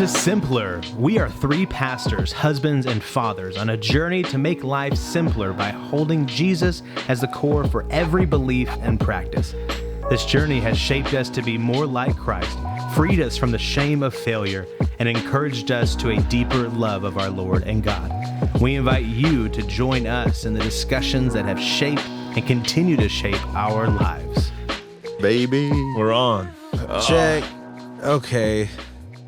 to Simpler. We are three pastors, husbands, and fathers on a journey to make life simpler by holding Jesus as the core for every belief and practice. This journey has shaped us to be more like Christ, freed us from the shame of failure, and encouraged us to a deeper love of our Lord and God. We invite you to join us in the discussions that have shaped and continue to shape our lives. Baby. We're on. Check. Okay.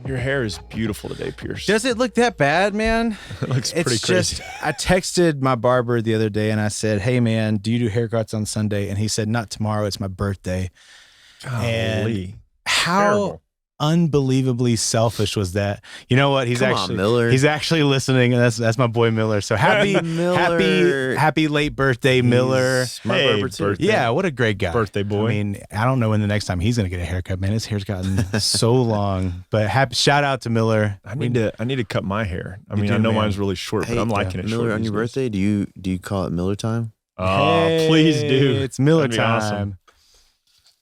Your hair is beautiful today, Pierce. Does it look that bad, man? It looks pretty It's crazy. just, I texted my barber the other day and I said, hey, man, do you do haircuts on Sunday? And he said, not tomorrow. It's my birthday. Golly. How Terrible. unbelievably selfish was that? You know what? Come on, Miller. He's actually listening, and that's my boy Miller. So happy Miller. happy late birthday, Miller. My Hey, barber too. birthday. Yeah, what a great guy. Birthday boy. I mean, I don't know when the next time he's gonna get a haircut, man. His hair's gotten so long. But shout out to Miller. I need to cut my hair. I mean, do, I know man. mine's really short, Hey, but I'm liking it Miller, short. on these your days. birthday, do you call it Miller time? Oh, Hey, please do. It's Miller That'd be time. awesome.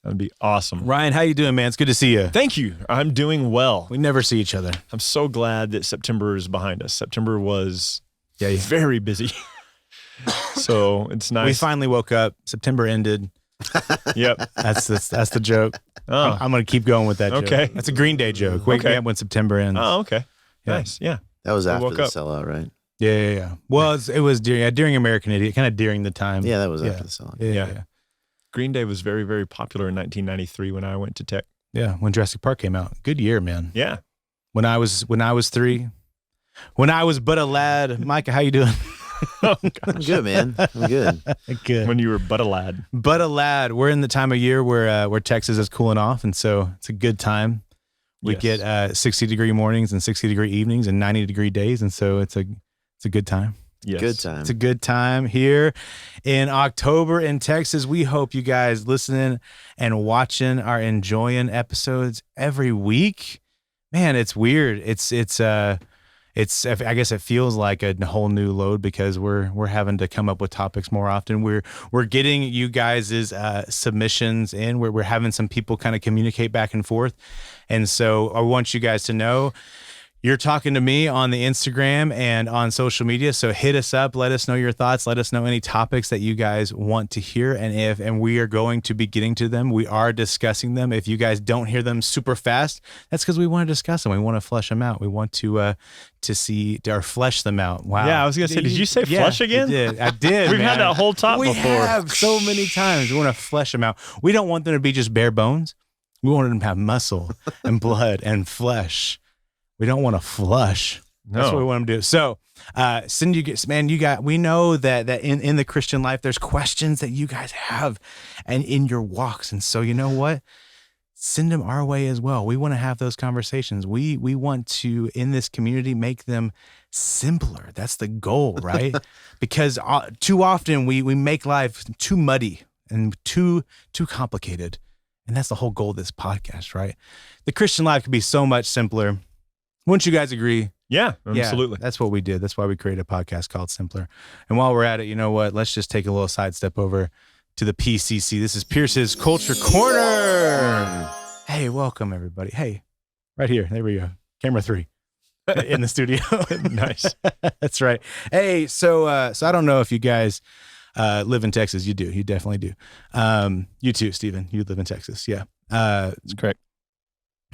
That'd be awesome. Ryan, how you doing, man? It's good to see you. Thank you. I'm doing well. We never see each other. I'm so glad that September is behind us. September was Yeah. very busy. So it's nice. We finally woke up. September ended. Yep. That's the joke. Oh. I'm gonna keep going with that joke. Okay. That's a Green Day joke. Wake me Okay. up when September ends. Oh, okay. Yeah. Nice. Yeah. That was after woke the up. sellout, right? Yeah. Well, it was during American Idiot, kind of during the time. Yeah, that was Yeah. after the sellout. Yeah. Green Day was very, very popular in 1993 when I went to Tech. Yeah, when Jurassic Park came out. Good year, man. Yeah. When I was 3, when I was but a lad. Micah, how you doing? Oh, I'm gosh. good, man. I'm good. Good. When you were but a lad. But a lad. We're in the time of year where Texas is cooling off, and so it's a good time. We Yes. get 60-degree mornings and 60-degree evenings and 90-degree days, and so it's a good time. Yes. Good time. It's a good time here in October in Texas. We hope you guys listening and watching are enjoying episodes every week. Man, it's weird. It's I guess it feels like a whole new load because we're having to come up with topics more often. We're getting you guys' submissions in. We're having some people kind of communicate back and forth. And so I want you guys to know you're talking to me on the Instagram and on social media. So hit us up. Let us know your thoughts. Let us know any topics that you guys want to hear. And we are going to be getting to them. We are discussing them. If you guys don't hear them super fast, that's because we want to discuss them. We want to flesh them out. We want to see or flesh them out. Wow. Yeah, I was going to say, did you say flesh again? I did. We've man. had that whole talk we before. have so many times. We want to flesh them out. We don't want them to be just bare bones. We want them to have muscle and blood and flesh. We don't want to flush. That's what we want them to do. So, we know that in the Christian life, there's questions that you guys have and in your walks. And so, you know what? Send them our way as well. We want to have those conversations. We want to, in this community, make them simpler. That's the goal, right? Because too often we make life too muddy and too complicated. And that's the whole goal of this podcast, right? The Christian life could be so much simpler. Wouldn't you guys agree? Yeah, absolutely. Yeah, that's what we did. That's why we created a podcast called Simpler. And while we're at it, you know what? Let's just take a little sidestep over to the PCC. This is Pierce's Culture Corner. Hey, welcome everybody. Hey, right here. There we go. Camera 3 in the studio. Nice. That's right. Hey, so I don't know if you guys live in Texas. You do. You definitely do. You too, Stephen. You live in Texas. Yeah. That's correct.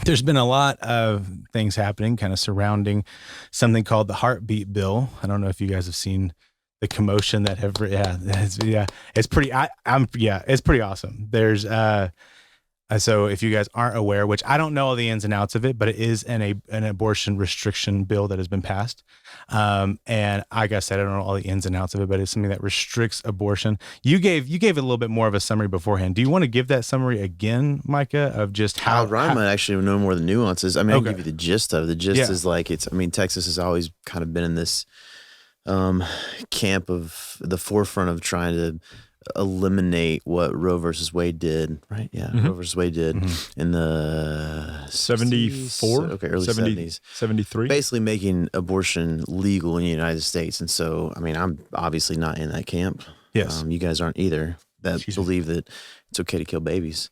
There's been a lot of things happening kind of surrounding something called the Heartbeat Bill. I don't know if you guys have seen the commotion that it's pretty, it's pretty awesome. There's, so if you guys aren't aware, which I don't know all the ins and outs of it, but it is an abortion restriction bill that has been passed. And like I said, I don't know all the ins and outs of it, but it's something that restricts abortion. You gave it a little bit more of a summary beforehand. Do you want to give that summary again, Micah, of just how Ryan might actually know more of the nuances. I mean, Okay. I'll give you the gist of it. The gist is like Texas has always kind of been in this camp of the forefront of trying to eliminate what Roe versus Wade did, right? Yeah, Roe versus Wade did in the 74? 60s, early 70s. 73? Basically making abortion legal in the United States. And so, I mean, I'm obviously not in that camp. Yes. You guys aren't either, that believe that it's okay to kill babies.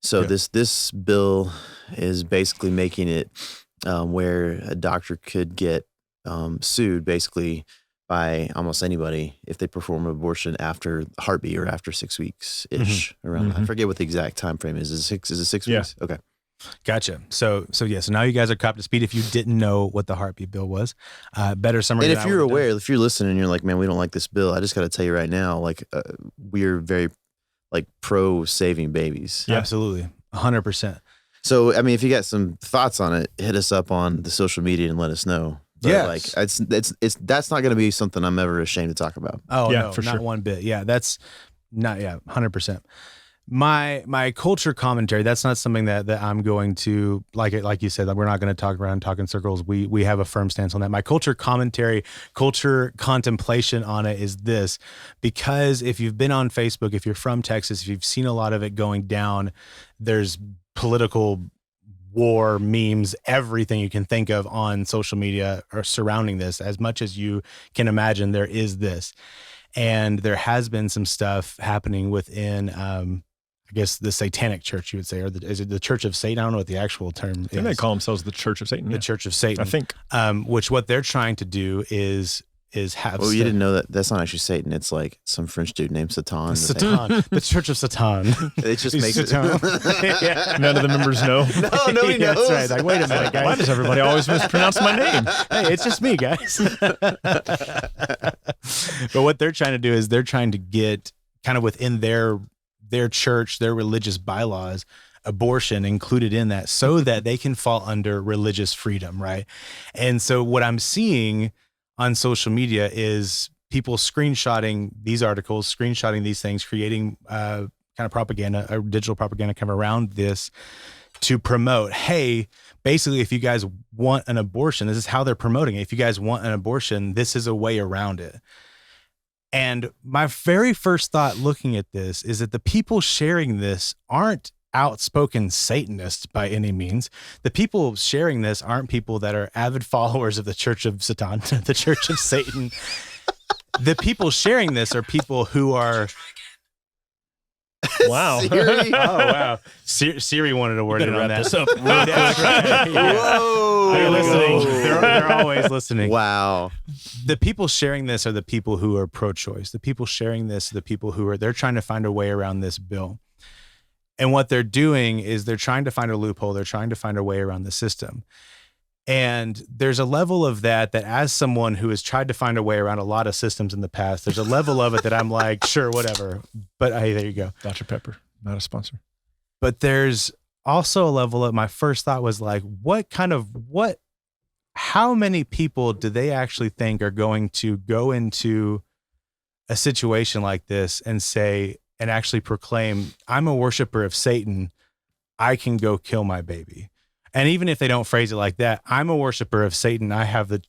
So Yeah. this bill is basically making it where a doctor could get sued basically by almost anybody if they perform an abortion after heartbeat or after 6 weeks ish. Around. I forget what the exact time frame is. Is it 6 weeks? Okay. Gotcha. So now you guys are caught up to speed. If you didn't know what the heartbeat bill was, better summary. And if you're aware, if you're listening and you're like, man, we don't like this bill, I just got to tell you right now, like we're very like pro saving babies. Yeah. Absolutely. 100%. So, I mean, if you got some thoughts on it, hit us up on the social media and let us know. But like that's not going to be something I'm ever ashamed to talk about. Oh, yeah, no, for not sure. one bit. Yeah, that's not 100%. My culture commentary, that's not something that I'm going to like you said, that we're not going to talk in circles. We have a firm stance on that. My culture commentary, culture contemplation on it is this, because if you've been on Facebook, if you're from Texas, if you've seen a lot of it going down, there's political war, memes, everything you can think of on social media or surrounding this. As much as you can imagine, there is this. And there has been some stuff happening within, I guess, the satanic church, you would say, or is it the Church of Satan? I don't know what the actual term is. They call themselves the Church of Satan. The Church of Satan. I think. Which what they're trying to do is have. Well, you didn't know that that's not actually Satan. It's like some French dude named Satan. Satan, the Church of Satan. It just makes it. Yeah. None of the members know. No, nobody Yeah, knows. that's right. Like, wait a minute, guys. Why does everybody always mispronounce my name? Hey, it's just me, guys. But what they're trying to do is they're trying to get kind of within their church, their religious bylaws, abortion included in that so that they can fall under religious freedom, right? And so what I'm seeing on social media is people screenshotting these articles, screenshotting these things, creating kind of propaganda, or digital propaganda kind of around this to promote, hey, basically, if you guys want an abortion, this is how they're promoting it. If you guys want an abortion, this is a way around it. And my very first thought looking at this is that the people sharing this aren't outspoken Satanists by any means. The people sharing this aren't people that are avid followers of the Church of Satan, the Church of Satan. The people sharing this are people who are... Wow. Siri? Oh, wow. Siri wanted a word in on that. This up. That's right. Yeah. Whoa. They're listening. They're always listening. Wow. The people sharing this are the people who are pro-choice. The people sharing this are the people who they're trying to find a way around this bill. And what they're doing is they're trying to find a loophole. They're trying to find a way around the system. And there's a level of that as someone who has tried to find a way around a lot of systems in the past, there's a level of it that I'm like, sure, whatever. But hey, there you go. Dr. Pepper, not a sponsor. But there's also a level of, my first thought was like, how many people do they actually think are going to go into a situation like this and say, and actually proclaim, I'm a worshiper of Satan, I can go kill my baby. And even if they don't phrase it like that, I'm a worshiper of Satan, I have the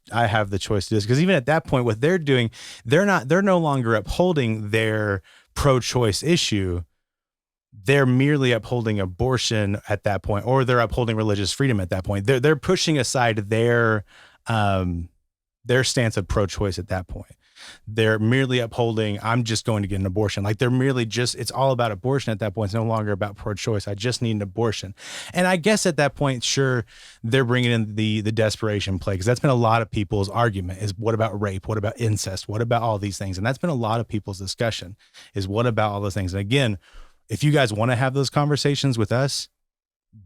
choice to do this. Because even at that point, what they're doing, they're no longer upholding their pro-choice issue. They're merely upholding abortion at that point, or they're upholding religious freedom at that point. They're pushing aside their stance of pro-choice at that point. They're merely upholding, I'm just going to get an abortion. Like they're merely it's all about abortion at that point. It's no longer about pro-choice. I just need an abortion. And I guess at that point, sure, they're bringing in the desperation play, because that's been a lot of people's argument is, what about rape? What about incest? What about all these things? And that's been a lot of people's discussion is, what about all those things? And again, if you guys want to have those conversations with us,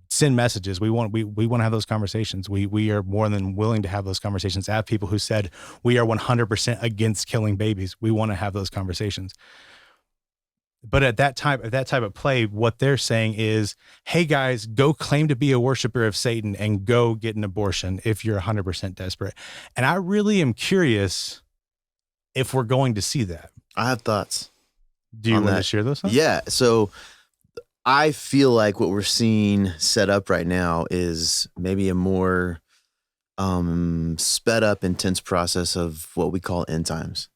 send messages. We want to have those conversations. We are more than willing to have those conversations. I have people who said, we are 100% against killing babies. We want to have those conversations. But at that type of play, what they're saying is, hey guys, go claim to be a worshiper of Satan and go get an abortion if you're 100% desperate. And I really am curious if we're going to see that. I have thoughts. Do you want to share those? Yeah. So I feel like what we're seeing set up right now is maybe a more sped up, intense process of what we call end times.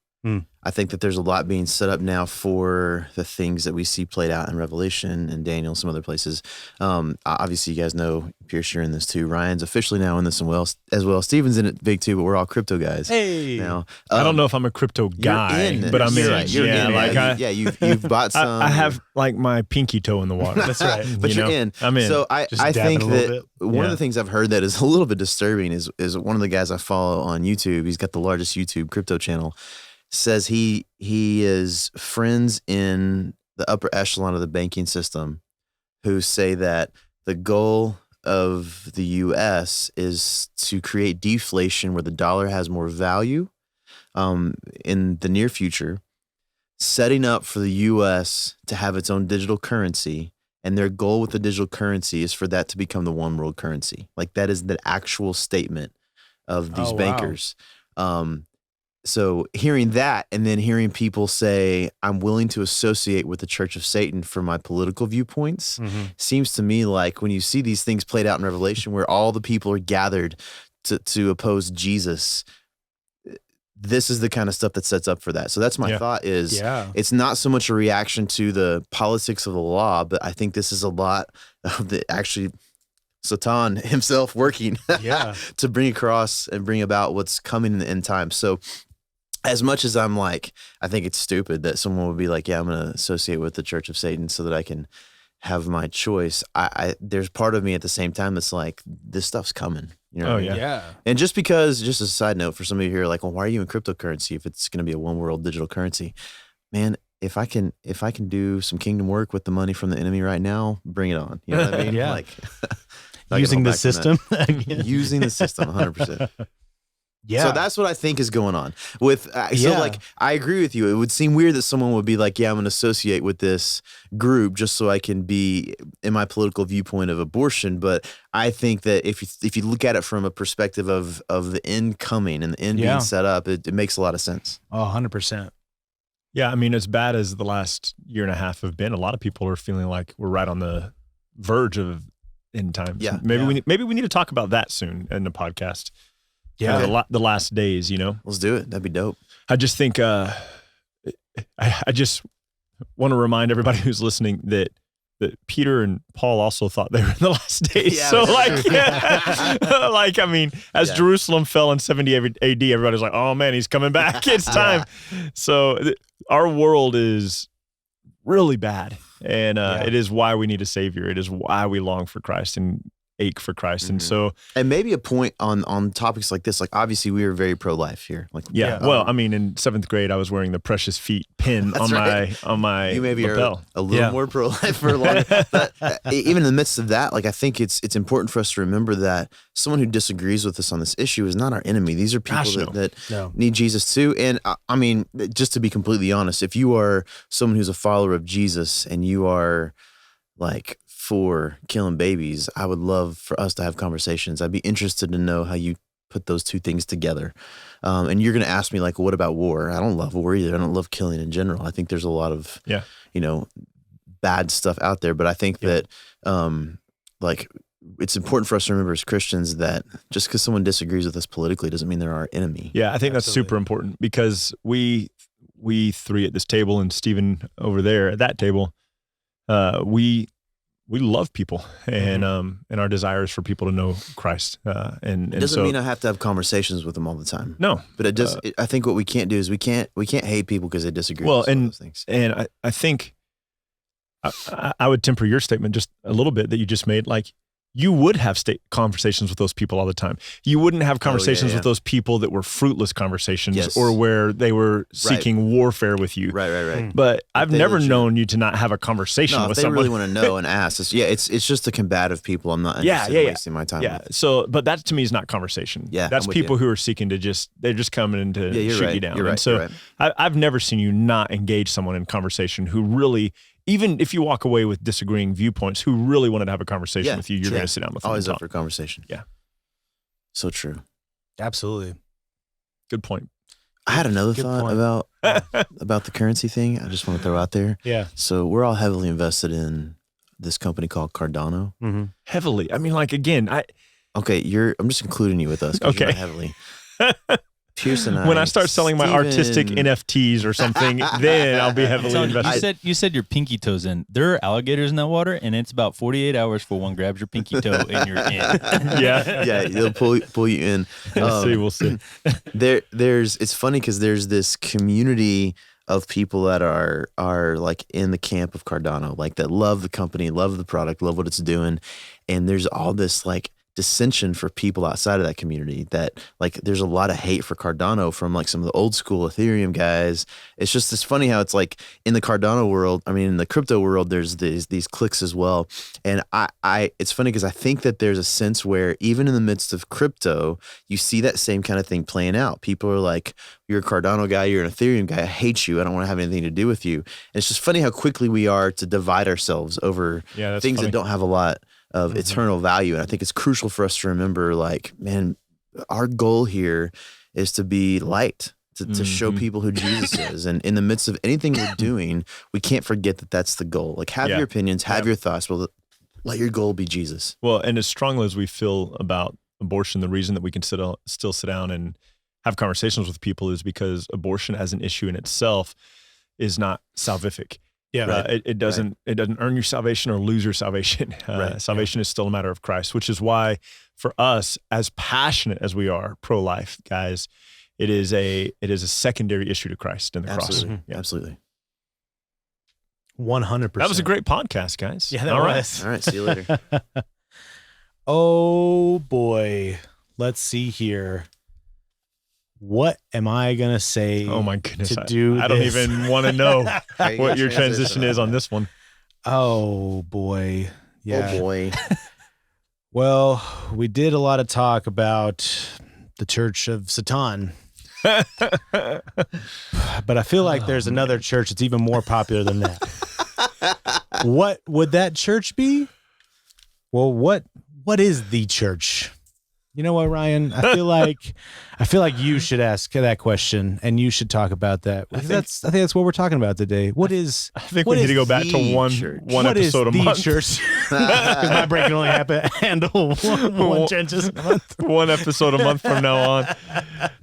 I think that there's a lot being set up now for the things that we see played out in Revelation and Daniel, some other places. Obviously, you guys know Pierce, you're in this too. Ryan's officially now in this as well. Steven's in it big too, but we're all crypto guys. Hey, now I don't know if I'm a crypto guy, but I'm in. You're in. Like you've bought some. I have like my pinky toe in the water. That's right. But you're in. I'm in. So I think that one of the things I've heard that is a little bit disturbing is one of the guys I follow on YouTube. He's got the largest YouTube crypto channel. Says he is friends in the upper echelon of the banking system who say that the goal of the U.S. is to create deflation where the dollar has more value in the near future, setting up for the U.S. to have its own digital currency. And their goal with the digital currency is for that to become the one world currency. Like that is the actual statement of these bankers. So hearing that and then hearing people say, I'm willing to associate with the Church of Satan for my political viewpoints, seems to me like when you see these things played out in Revelation where all the people are gathered to oppose Jesus, this is the kind of stuff that sets up for that. So that's my thought is it's not so much a reaction to the politics of the law, but I think this is a lot of the actually Satan himself working to bring across and bring about what's coming in the end time. So as much as I'm like, I think it's stupid that someone would be like, yeah, I'm going to associate with the Church of Satan so that I can have my choice. There's part of me at the same time that's like, this stuff's coming. You know what I mean? And just because, just as a side note for some of you here, like, well, why are you in cryptocurrency if it's going to be a one world digital currency? Man, if I can do some kingdom work with the money from the enemy right now, bring it on. You know what I mean? Yeah. Like using the system. Using the system 100%. Yeah. So that's what I think is going on with, like, I agree with you. It would seem weird that someone would be like, yeah, I'm going to associate with this group just so I can be in my political viewpoint of abortion. But I think that if you look at it from a perspective of the end coming and the end being set up, it makes a lot of sense. Oh, 100%. Yeah. I mean, as bad as the last year and a half have been, a lot of people are feeling like we're right on the verge of end times. Yeah. Maybe we need to talk about that soon in the podcast. Yeah. The last days, you know. Let's do it. That'd be dope. I just think I just want to remind everybody who's listening that Peter and Paul also thought they were in the last days. Yeah, so like I mean, as Jerusalem fell in 70 AD, everybody's like, "Oh man, he's coming back. It's time." So our world is really bad, and it is why we need a savior. It is why we long for Christ and ache for Christ. And so, and maybe a point on topics like this, like obviously we are very pro-life here. Like, well, I mean, in 7th grade, I was wearing the Precious Feet pin on my you maybe lapel. are a little more pro-life for a long. But even in the midst of that, like I think it's important for us to remember that someone who disagrees with us on this issue is not our enemy. These are people that need Jesus too. And I mean, just to be completely honest, if you are someone who's a follower of Jesus and you are like for killing babies, I would love for us to have conversations. I'd be interested to know how you put those two things together. And you're going to ask me like, what about war? I don't love war either. I don't love killing in general. I think there's a lot of, bad stuff out there. But I think that like it's important for us to remember as Christians that just because someone disagrees with us politically doesn't mean they're our enemy. Yeah, I think that's super important because we three at this table and Stephen over there at that table, we love people and our desire is for people to know Christ. And it doesn't mean I have to have conversations with them all the time. No, but it does. I think what we can't do is we can't hate people because they disagree. With those things. And I think I would temper your statement just a little bit that you just made. Like you would have conversations with those people all the time. You wouldn't have conversations with those people that were fruitless conversations or where they were seeking warfare with you. Right. But I've never known you to not have a conversation with someone. If they really want to know and ask, it's just the combative people. I'm not interested in wasting my time with. So, but that to me is not conversation. Yeah, that's people who are seeking to they're just coming in to shoot you down. You're right. And so I've never seen you not engage someone in conversation who really, even if you walk away with disagreeing viewpoints, who really wanted to have a conversation with you, you're going to sit down with them. Always up for conversation. Yeah. So true. Absolutely. Good point. I had another thought about the currency thing. I just want to throw out there. Yeah. So we're all heavily invested in this company called Cardano. Mm-hmm. Heavily. I mean, like, again, I'm just including you with us. Okay. You're heavily. Pierce and I. When I start selling my artistic Steven- NFTs or something, then I'll be heavily Tony, invested. you said your pinky toes in. There are alligators in that water, and it's about 48 hours before one grabs your pinky toe and you're in. Yeah. Yeah, they'll pull you in. We'll see. It's funny because there's this community of people that are like in the camp of Cardano, like that love the company, love the product, love what it's doing, and there's all this like dissension for people outside of that community that like there's a lot of hate for Cardano from like some of the old school Ethereum guys. It's funny how it's like in the Cardano world, I mean in the crypto world, there's these cliques as well. And it's funny because I think that there's a sense where even in the midst of crypto, you see that same kind of thing playing out. People are like, you're a Cardano guy, you're an Ethereum guy, I hate you, I don't want to have anything to do with you. And it's just funny how quickly we are to divide ourselves over That's things funny. that don't have a lot of eternal value. And I think it's crucial for us to remember, like, man, our goal here is to be light, to show people who Jesus is. And in the midst of anything we're doing, we can't forget that that's the goal. Like, have your opinions, have your thoughts, but let your goal be Jesus. Well, and as strongly as we feel about abortion, the reason that we can still sit down and have conversations with people is because abortion as an issue in itself is not salvific. Yeah. It doesn't earn your salvation or lose your salvation. Salvation is still a matter of Christ, which is why for us, as passionate as we are pro-life guys, it is a secondary issue to Christ and the Absolutely. cross. Yeah. Absolutely. 100%. That was a great podcast, guys. Yeah, that All right. was. All right. See you later. Oh boy. Let's see here. What am I going to say? Oh my goodness. To do I don't this? even want to know How you what gonna your transition transition is on this one. Oh boy. Yeah. Oh boy. Well, we did a lot of talk about the Church of Satan, but I feel like there's another church that's even more popular than that. What would that church be? Well, what is the church? You know what, Ryan? I feel like you should ask that question and you should talk about that. I think that's what we're talking about today. What is? I think what we need is to go back to the one church? what is episode a the month. church? Because my brain can only handle one churches a month. One episode a month from now on.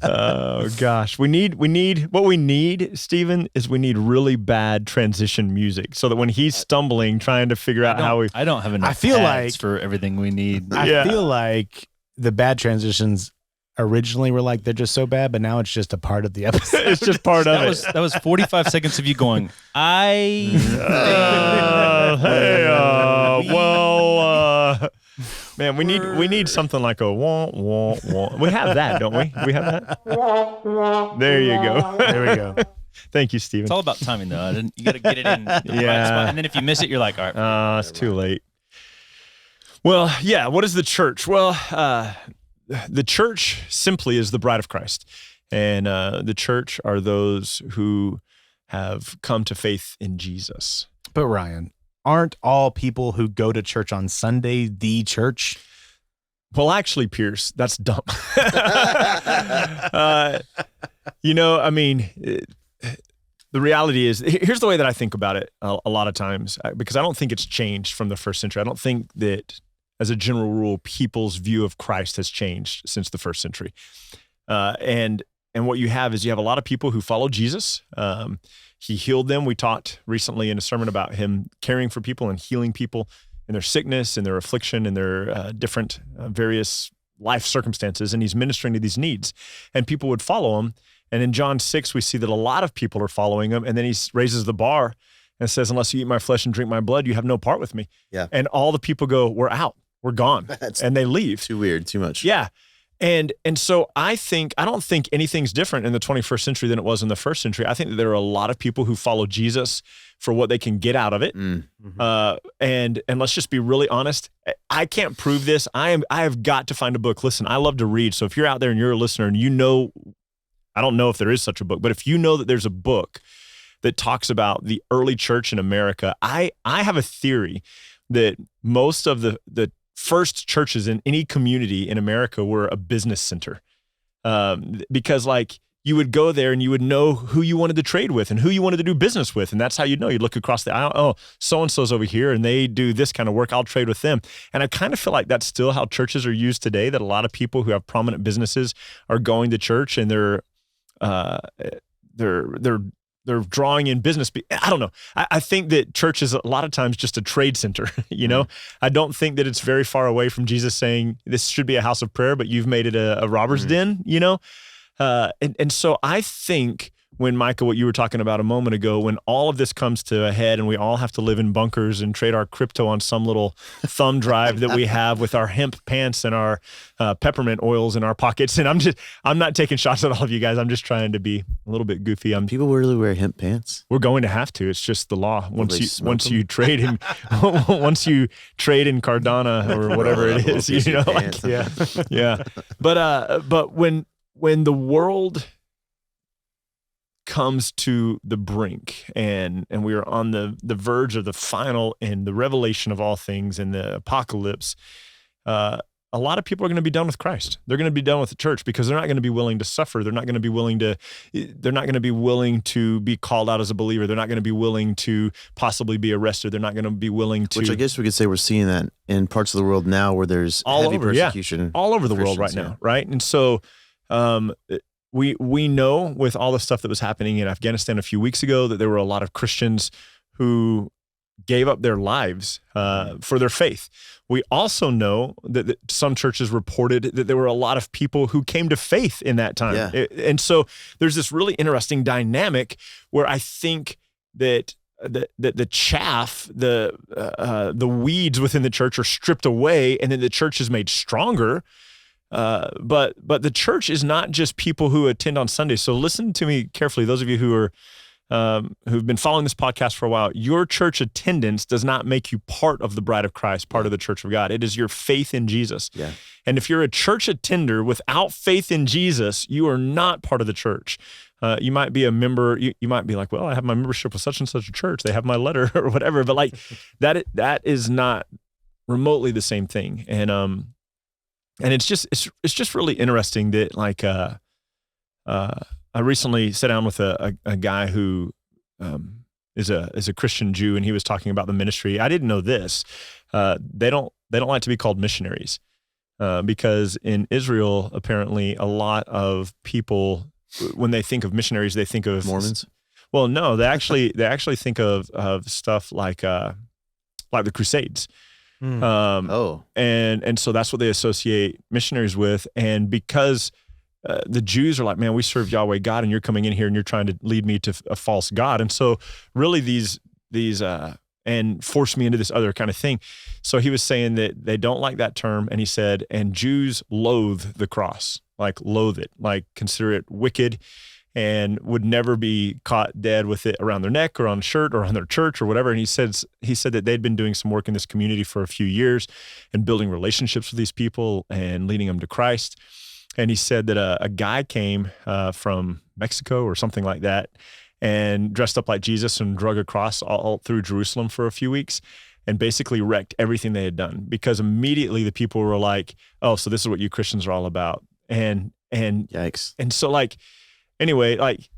Oh gosh, what we need, Stephen, is we need really bad transition music so that when he's stumbling, trying to figure out how we. I don't have enough I feel pads like- for everything we need. I feel like the bad transitions originally were like they're just so bad, but now it's just a part of the episode. It's just part of it. That was 45 seconds of you going, Hey, man, we need something like a wah wah wah. We have that, don't we? We have that. There you go. There we go. Thank you, Stephen. it's all about timing though. You got to get it in the right Yeah. spot. And then if you miss it, you're like, all right. It's too late. Well, yeah. What is the church? Well, the church simply is the bride of Christ, and the church are those who have come to faith in Jesus. But Ryan, aren't all people who go to church on Sunday the church? Well, actually, Pierce, that's dumb. I mean, the reality is, here's the way that I think about it a lot of times, because I don't think it's changed from the first century. I don't think that, as a general rule, people's view of Christ has changed since the first century. And what you have is you have a lot of people who follow Jesus. He healed them. We talked recently in a sermon about him caring for people and healing people in their sickness, in their affliction, in their different various life circumstances. And he's ministering to these needs. And people would follow him. And in John 6, we see that a lot of people are following him. And then he raises the bar and says, unless you eat my flesh and drink my blood, you have no part with me. Yeah. And all the people go, we're out. We're gone. And they leave. Too weird. Too much. Yeah. And so I don't think anything's different in the 21st century than it was in the first century. I think that there are a lot of people who follow Jesus for what they can get out of it. And let's just be really honest. I can't prove this. I have got to find a book. Listen, I love to read. So if you're out there and you're a listener and you know, I don't know if there is such a book, but if you know that there's a book that talks about the early church in America, I have a theory that most of the first churches in any community in America were a business center. Because you would go there and you would know who you wanted to trade with and who you wanted to do business with. And that's how you'd know. You'd look across the aisle, oh, so-and-so's over here and they do this kind of work. I'll trade with them. And I kind of feel like that's still how churches are used today, that a lot of people who have prominent businesses are going to church and they're drawing in business. I don't know. I think that church is a lot of times just a trade center, you know? I don't think that it's very far away from Jesus saying this should be a house of prayer, but you've made it a robber's den, you know? And so I think when, Micah, what you were talking about a moment ago, when all of this comes to a head and we all have to live in bunkers and trade our crypto on some little thumb drive that we have with our hemp pants and our peppermint oils in our pockets. And I'm not taking shots at all of you guys. I'm just trying to be a little bit goofy. People really wear hemp pants. We're going to have to. It's just the law. Once you trade in Cardano or whatever it is, you know, like, yeah. But when the world comes to the brink and we are on the verge of the final and the revelation of all things and the apocalypse, a lot of people are going to be done with Christ. They're going to be done with the church because they're not going to be willing to suffer. They're not going to be willing to be called out as a believer. They're not going to be willing to possibly be arrested. They're not going to be willing to. Which I guess we could say we're seeing that in parts of the world now where there's heavy persecution. All over the world right now, right? And so we know with all the stuff that was happening in Afghanistan a few weeks ago that there were a lot of Christians who gave up their lives for their faith. We also know that some churches reported that there were a lot of people who came to faith in that time. Yeah. And so there's this really interesting dynamic where I think that the chaff, the weeds within the church are stripped away, and then the church is made stronger. But the church is not just people who attend on Sundays. So listen to me carefully. Those of you who are who've been following this podcast for a while, your church attendance does not make you part of the bride of Christ, part of the church of God. It is your faith in Jesus. Yeah. And if you're a church attender without faith in Jesus, you are not part of the church. You might be a member. You might be like, well, I have my membership with such and such a church. They have my letter or whatever. But like that is not remotely the same thing. And it's just really interesting that like I recently sat down with a guy who is a Christian Jew, and he was talking about the ministry. I didn't know this. They don't like to be called missionaries because in Israel, apparently, a lot of people, when they think of missionaries, they think of Mormons. Well, no, they actually think of stuff like the Crusades. And so that's what they associate missionaries with. And because the Jews are like, man, we serve Yahweh God, and you're coming in here and you're trying to lead me to a false God. And so really these and force me into this other kind of thing. So he was saying that they don't like that term. And he said, and Jews loathe the cross, like loathe it, like consider it wicked, and would never be caught dead with it around their neck or on a shirt or on their church or whatever. And he said that they'd been doing some work in this community for a few years and building relationships with these people and leading them to Christ. And he said that a guy came from Mexico or something like that and dressed up like Jesus and drug a cross all through Jerusalem for a few weeks and basically wrecked everything they had done, because immediately the people were like, oh, so this is what you Christians are all about. And Yikes. And so like, anyway, like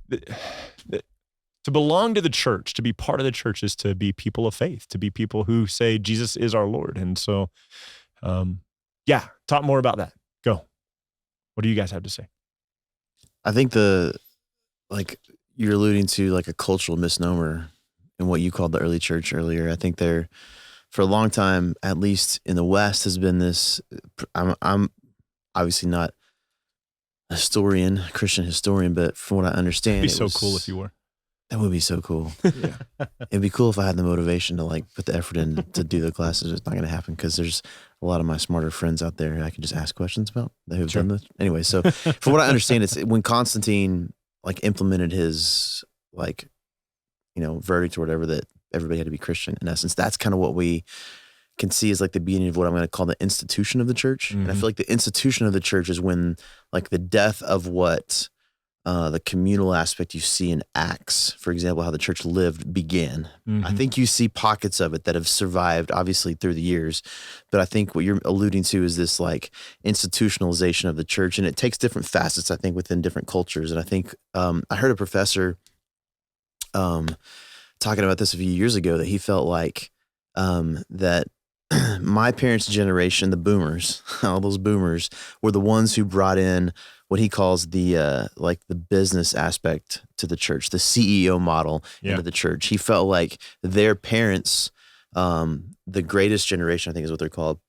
to belong to the church, to be part of the church is to be people of faith, to be people who say Jesus is our Lord. And so, talk more about that. Go. What do you guys have to say? I think you're alluding to like a cultural misnomer in what you called the early church earlier. I think there, for a long time, at least in the West, has been this. I'm obviously not a Christian historian, but from what I understand, It'd be so cool if you were. That would be so cool. Yeah. It'd be cool if I had the motivation to like put the effort in to do the classes. It's not going to happen because there's a lot of my smarter friends out there I can just ask questions about who've done this. Anyway, so from what I understand, it's when Constantine like implemented his verdict or whatever, that everybody had to be Christian. In essence, that's kind of what we can see as like the beginning of what I'm going to call the institution of the church. Mm-hmm. And I feel like the institution of the church is when like the death of what the communal aspect you see in Acts, for example, how the church lived began. I think you see pockets of it that have survived, obviously, through the years. But I think what you're alluding to is this like institutionalization of the church, and it takes different facets, I think, within different cultures. And I think I heard a professor talking about this a few years ago, that he felt like that my parents' generation, the boomers, all those boomers, were the ones who brought in what he calls the like the business aspect to the church, the CEO model into the church. He felt like their parents, the greatest generation, I think is what they're called,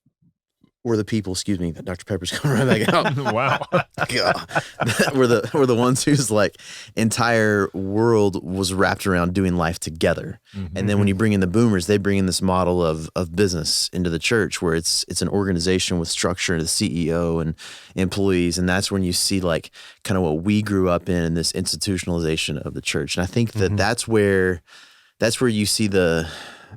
were the people, excuse me, Dr. Pepper's coming right back out. Wow. were the ones whose like entire world was wrapped around doing life together. And then when you bring in the boomers, they bring in this model of business into the church, where it's an organization with structure and the CEO and employees. And that's when you see like kind of what we grew up in, this institutionalization of the church. And I think that that's where you see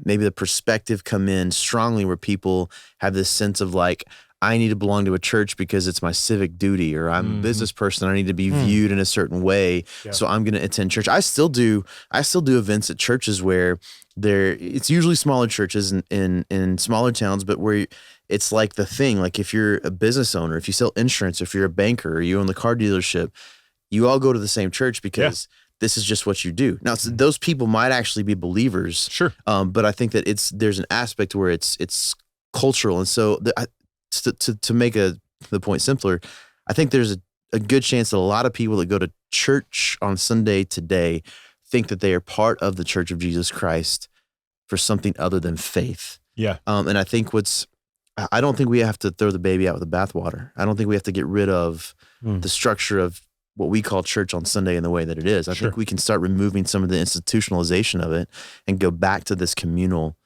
maybe the perspective come in strongly, where people have this sense of like, I need to belong to a church because it's my civic duty, or I'm a business person. I need to be viewed in a certain way. So I'm going to attend church. I still do events at churches where it's usually smaller churches in smaller towns, but where it's like the thing, like if you're a business owner, if you sell insurance, if you're a banker, or you own the car dealership, you all go to the same church because this is just what you do. Now, those people might actually be believers, Sure. but I think that there's an aspect where it's cultural, and so to make the point simpler, I think there's a good chance that a lot of people that go to church on Sunday today think that they are part of the Church of Jesus Christ for something other than faith. Yeah. And I think I don't think we have to throw the baby out with the bathwater. I don't think we have to get rid of the structure of what we call church on Sunday in the way that it is. I think we can start removing some of the institutionalization of it and go back to this communal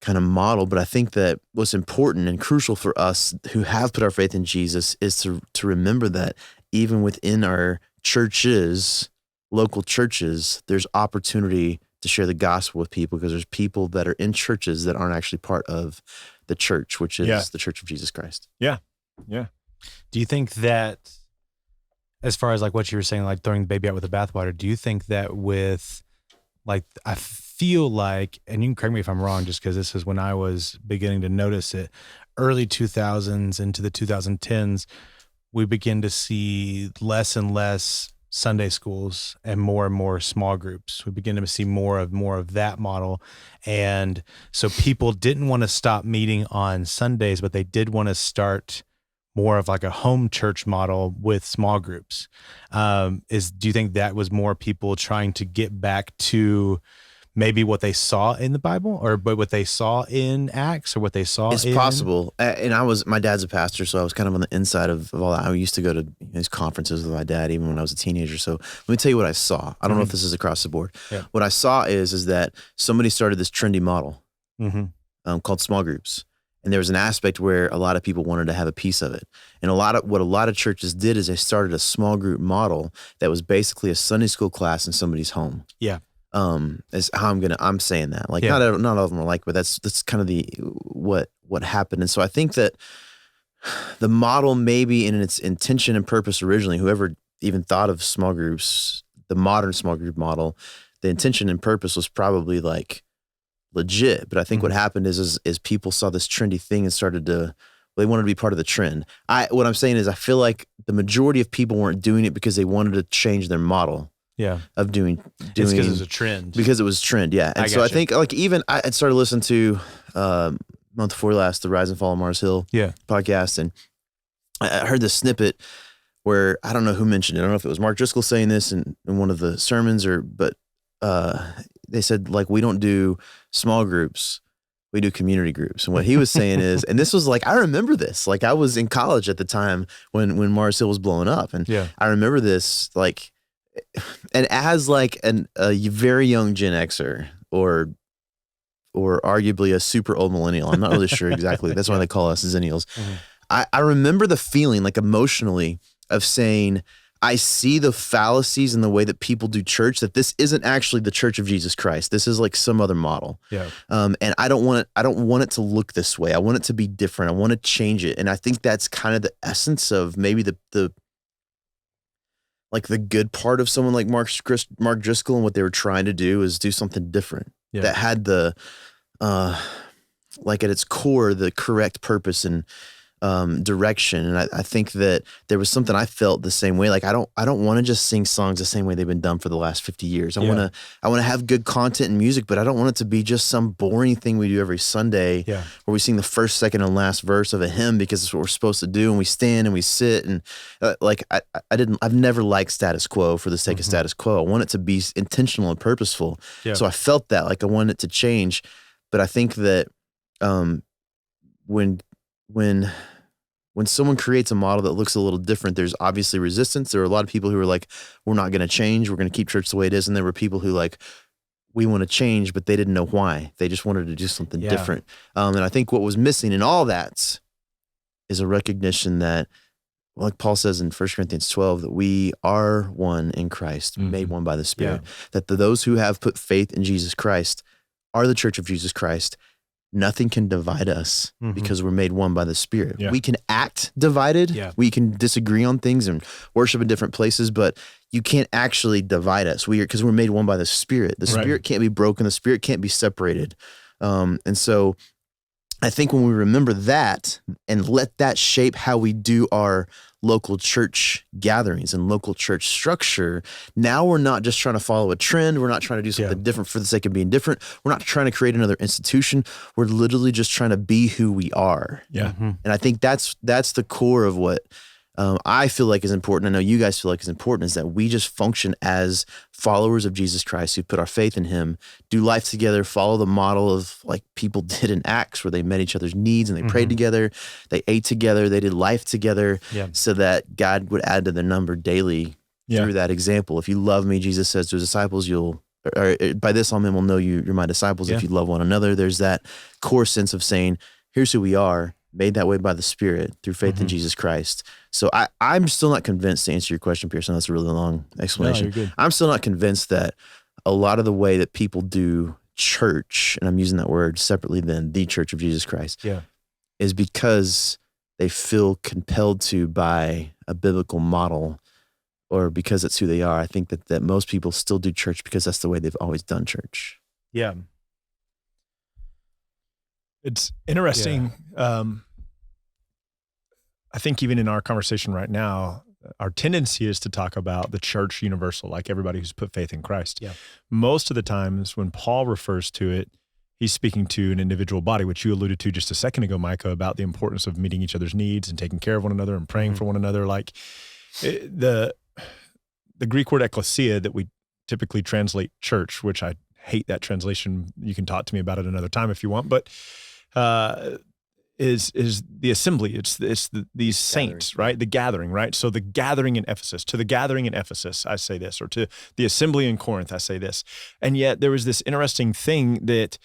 kind of model. But I think that what's important and crucial for us who have put our faith in Jesus is to remember that even within our churches, local churches, there's opportunity to share the gospel with people, because there's people that are in churches that aren't actually part of the church, which is the Church of Jesus Christ. Yeah. Do you think that, as far as like what you were saying, like throwing the baby out with the bathwater, do you think that with like, I feel like, and you can correct me if I'm wrong, just because this is when I was beginning to notice it, early 2000s into the 2010s, we begin to see less and less Sunday schools and more small groups. We begin to see more of that model. And so people didn't want to stop meeting on Sundays, but they did want to start more of like a home church model with small groups. Do you think that was more people trying to get back to maybe what they saw in the Bible, or what they saw in Acts, or what they saw? It's possible. And my dad's a pastor, so I was kind of on the inside of all that. I used to go to these conferences with my dad even when I was a teenager. So let me tell you what I saw. I don't know if this is across the board. Yeah. What I saw is that somebody started this trendy model called small groups. And there was an aspect where a lot of people wanted to have a piece of it. And what a lot of churches did is they started a small group model that was basically a Sunday school class in somebody's home. Yeah. Is how I'm saying that. Like not all of them are like, but that's kind of what happened. And so I think that the model, maybe in its intention and purpose originally, whoever even thought of small groups, the modern small group model, the intention and purpose was probably like legit. But I think what happened is people saw this trendy thing and started to, they wanted to be part of the trend. What I'm saying is I feel like the majority of people weren't doing it because they wanted to change their model. Of doing it's because it was a trend. Because it was trend, yeah. And I think like even I had started listening to month before last, the Rise and Fall of Mars Hill podcast, and I heard this snippet where I don't know who mentioned it. I don't know if it was Mark Driscoll saying this in one of the sermons, but they said like, we don't do small groups, we do community groups. And what he was saying is, and this was like, I remember this, like I was in college at the time when Mars Hill was blowing up, and I remember this like. And as like a very young Gen Xer or arguably a super old millennial, I'm not really sure exactly. That's why they call us Zennials. I remember the feeling like emotionally of saying, I see the fallacies in the way that people do church, that this isn't actually the Church of Jesus Christ. This is like some other model. And I don't want it to look this way. I want it to be different. I want to change it. And I think that's kind of the essence of maybe the like the good part of someone like Mark Driscoll and what they were trying to do is do something different that had the, like at its core, the correct purpose and direction. And I think that there was something I felt the same way. Like I don't want to just sing songs the same way they've been done for the last 50 years. I want to have good content and music, but I don't want it to be just some boring thing we do every Sunday where we sing the first, second, and last verse of a hymn because it's what we're supposed to do, and we stand and we sit and I've never liked status quo for the sake of status quo. I want it to be intentional and purposeful. So I felt that like I wanted it to change, but I think that when someone creates a model that looks a little different, there's obviously resistance. There are a lot of people who are like, we're not going to change. We're going to keep church the way it is. And there were people who like, we want to change, but they didn't know why. They just wanted to do something different. And I think what was missing in all that is a recognition that, like Paul says in 1 Corinthians 12, that we are one in Christ, made one by the Spirit, that those who have put faith in Jesus Christ are the church of Jesus Christ. Nothing can divide us because we're made one by the Spirit. We can act divided. We can disagree on things and worship in different places, but you can't actually divide us. Because we're made one by the Spirit. The Spirit can't be broken. The Spirit can't be separated. And so I think when we remember that and let that shape how we do our local church gatherings and local church structure, now we're not just trying to follow a trend. We're not trying to do something different for the sake of being different. We're not trying to create another institution. We're literally just trying to be who we are. And I think that's the core of what I feel like is important. I know you guys feel like is important, is that we just function as followers of Jesus Christ who put our faith in him, do life together, follow the model of like people did in Acts where they met each other's needs and they prayed together, they ate together, they did life together so that God would add to their number daily through that example. If you love me, Jesus says to his disciples, by this all men will know you're my disciples if you love one another. There's that core sense of saying, here's who we are, made that way by the Spirit through faith in Jesus Christ. So I'm still not convinced, to answer your question, Pearson. That's a really long explanation. No, you're good. I'm still not convinced that a lot of the way that people do church, and I'm using that word separately than the Church of Jesus Christ, is because they feel compelled to by a biblical model or because it's who they are. I think that most people still do church because that's the way they've always done church. Yeah. It's interesting. I think even in our conversation right now, our tendency is to talk about the church universal, like everybody who's put faith in Christ. Most of the times when Paul refers to it, he's speaking to an individual body, which you alluded to just a second ago, Micah, about the importance of meeting each other's needs and taking care of one another and praying for one another. Like the Greek word ekklesia that we typically translate church, which I hate that translation. You can talk to me about it another time if you want, but is the assembly. It's these saints, right? The gathering, right? So the gathering in Ephesus, to the gathering in Ephesus, I say this, or to the assembly in Corinth, I say this. And yet there was this interesting thing that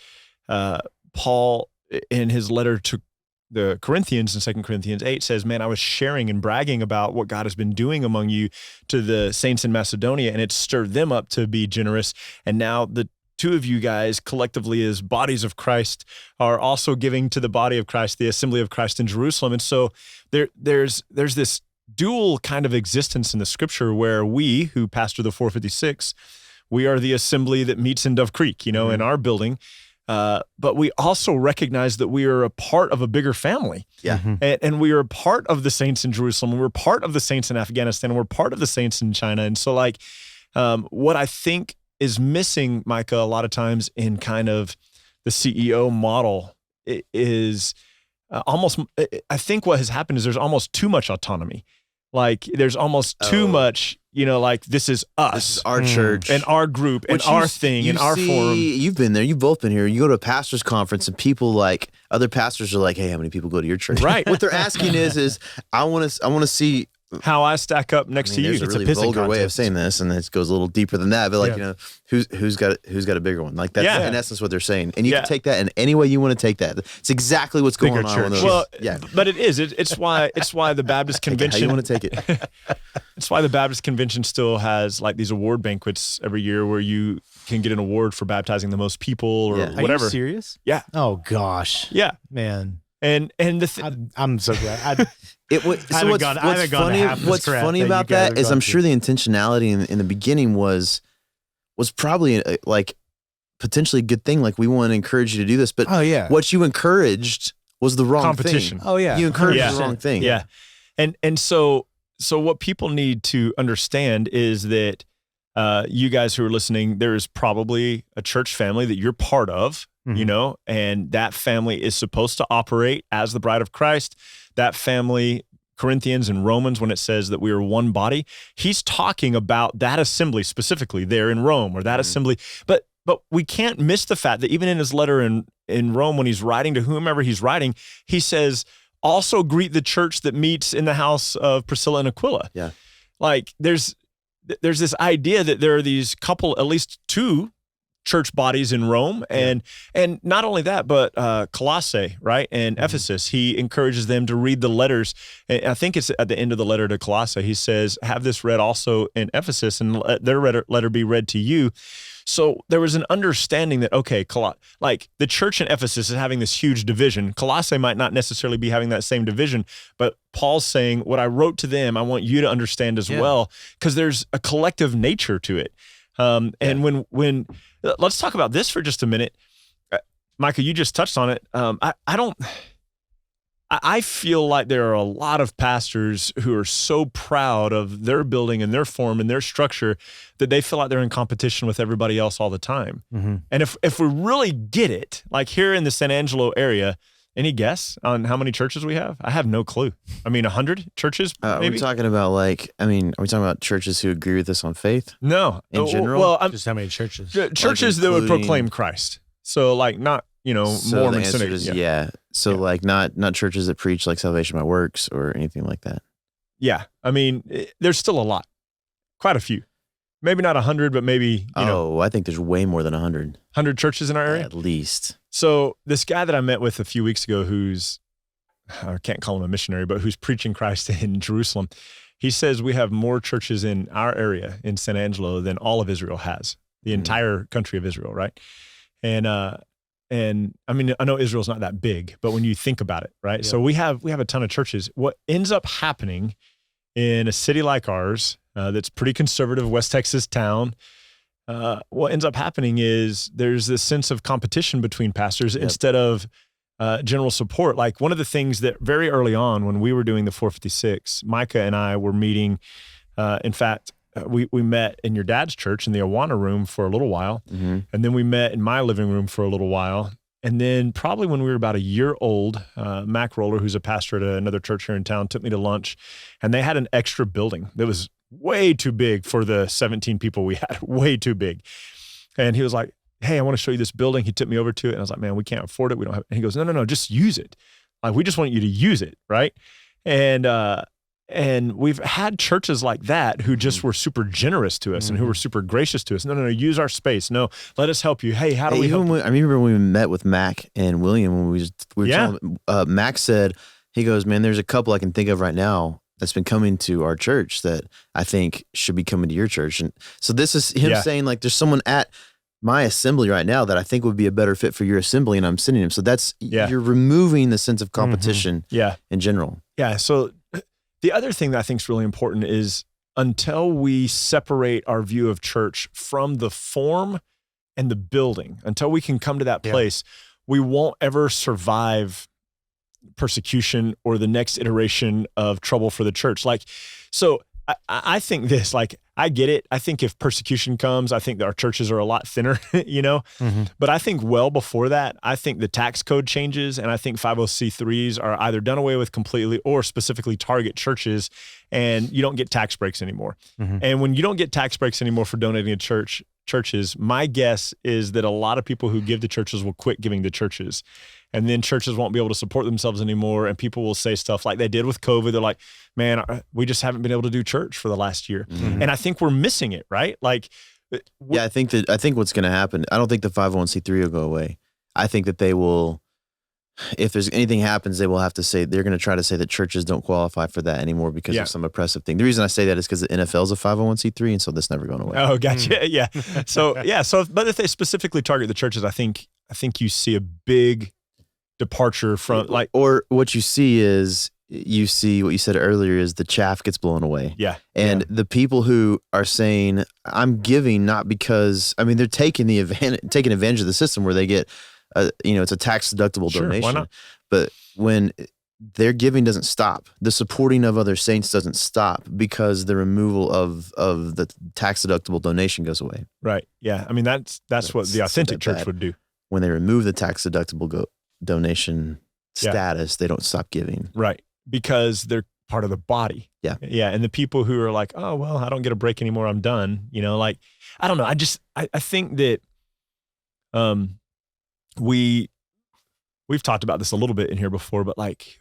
Paul, in his letter to the Corinthians in 2 Corinthians 8 says, man, I was sharing and bragging about what God has been doing among you to the saints in Macedonia, and it stirred them up to be generous. And now the two of you guys collectively as bodies of Christ are also giving to the body of Christ, the assembly of Christ in Jerusalem. And so there's this dual kind of existence in the scripture where we who pastor the 456, we are the assembly that meets in Dove Creek, in our building. But we also recognize that we are a part of a bigger family. And we are a part of the saints in Jerusalem. And we're part of the saints in Afghanistan. And we're part of the saints in China. And so what I think is missing, Micah, a lot of times in kind of the CEO model is almost, I think what has happened is there's almost too much autonomy. Like there's almost too much, like this is us. This is our church. And our group and our thing and our forum. You've been there. You've both been here. You go to a pastor's conference and people like, other pastors are like, hey, how many people go to your church? Right. What they're asking is I want to see how I stack up next to you. There's a really vulgar way of saying this, and it goes a little deeper than that. But who's got a bigger one? Like that's in essence what they're saying, and you can take that in any way you want to take that. It's exactly what's going on. Well, but it is. It's why the Baptist Convention. How you want to take it? It's why the Baptist Convention still has like these award banquets every year where you can get an award for baptizing the most people or whatever. Are you serious? Yeah. Oh gosh. Yeah, man. And the I'm so glad. What's funny about that is I'm sure the intentionality in the beginning was probably like potentially a good thing. Like, we want to encourage you to do this, but what you encouraged was the wrong competition. thing. Oh yeah, You encouraged the wrong thing. Yeah. And so what people need to understand is that you guys who are listening, there is probably a church family that you're part of, you know, and that family is supposed to operate as the bride of Christ. That family, Corinthians and Romans, when it says that we are one body, he's talking about that assembly specifically there in Rome, or that assembly. But we can't miss the fact that even in his letter in Rome, when he's writing to whomever he's writing, he says, also greet the church that meets in the house of Priscilla and Aquila. Yeah. Like, there's this idea that there are these couple, at least two church bodies in Rome, and not only that, but Colossae, right, and Ephesus. He encourages them to read the letters. And I think it's at the end of the letter to Colossae. He says, "Have this read also in Ephesus, and let their letter be read to you." So there was an understanding that, okay, like the church in Ephesus is having this huge division. Colossae might not necessarily be having that same division, but Paul's saying, what I wrote to them, I want you to understand as well, because there's a collective nature to it. And when let's talk about this for just a minute. Micah, you just touched on it. I feel like there are a lot of pastors who are so proud of their building and their form and their structure that they feel like they're in competition with everybody else all the time. And if we really get it, like here in the San Angelo area, any guess on how many churches we have? I have no clue. I mean, 100 churches, maybe? Are we talking about are we talking about churches who agree with us on faith? No. In general? Well, just how many churches? Churches that would proclaim Christ. So like not, So Mormon the answer is So like not churches that preach like salvation by works or anything like that. Yeah. I mean, there's still a lot. Quite a few. Maybe not 100, but maybe, I think there's way more than 100. 100 churches in our area? At least. So this guy that I met with a few weeks ago I can't call him a missionary, but who's preaching Christ in Jerusalem, he says we have more churches in our area in San Angelo than all of Israel has, the entire country of Israel, right? And I mean, I know Israel's not that big, but when you think about it, right? Yeah. So we have a ton of churches. What ends up happening in a city like ours, that's pretty conservative, West Texas town, what ends up happening is there's this sense of competition between pastors instead of general support. Like one of the things that very early on when we were doing the 456, Micah and I were meeting, in fact, we met in your dad's church in the Awana room for a little while. And then we met in my living room for a little while. And then probably when we were about a year old, Mac Roller, who's a pastor at another church here in town, took me to lunch, and they had an extra building that was way too big for the 17 people we had, way too big. And he was like, hey, I want to show you this building. He took me over to it, and I was like, man, we can't afford it. We don't have it. And he goes, no, just use it. Like, we just want you to use it, right? And we've had churches like that who just were super generous to us and who were super gracious to us. No, use our space. No, let us help you. Hey, how do we help you? I remember when we met with Mac and William, when we were telling, Mac said, he goes, man, there's a couple I can think of right now that's been coming to our church that I think should be coming to your church. And so this is him saying, like, there's someone at my assembly right now that I think would be a better fit for your assembly, and I'm sending him. So that's, you're removing the sense of competition in general. Yeah. So the other thing that I think is really important is until we separate our view of church from the form and the building, until we can come to that place, we won't ever survive persecution or the next iteration of trouble for the church. Like, so I think this, like, I get it. I think if persecution comes, I think that our churches are a lot thinner, but I think well before that, I think the tax code changes, and I think 50C3s are either done away with completely or specifically target churches, and you don't get tax breaks anymore. And when you don't get tax breaks anymore for donating to churches, my guess is that a lot of people who give to churches will quit giving to churches. And then churches won't be able to support themselves anymore. And people will say stuff like they did with COVID. They're like, man, we just haven't been able to do church for the last year. And I think we're missing it, right? Like, I think what's going to happen, I don't think the 501c3 will go away. I think that they will, if there's anything happens, they will have to say, they're going to try to say that churches don't qualify for that anymore because of some oppressive thing. The reason I say that is because the NFL is a 501c3, and so that's never going away. Oh, gotcha. Yeah. So, but if they specifically target the churches, I think you see a big departure from like, or what you see is you see what you said earlier is the chaff gets blown away. yeah, And the people who are saying, I'm giving not because, I mean, they're taking advantage of the system where they get, it's a tax deductible Sure, why donation. not? But when their giving doesn't stop, the supporting of other saints doesn't stop because the removal of the tax deductible donation goes away. right. Yeah. I mean, that's what the That's authentic so church bad. would do. When they remove the tax deductible donation Yeah. status, they don't stop giving. Right. Because they're part of the body. Yeah. Yeah. And the people who are like, oh, well, I don't get a break anymore. I'm done. Like, I don't know. I think that we've talked about this a little bit in here before, but like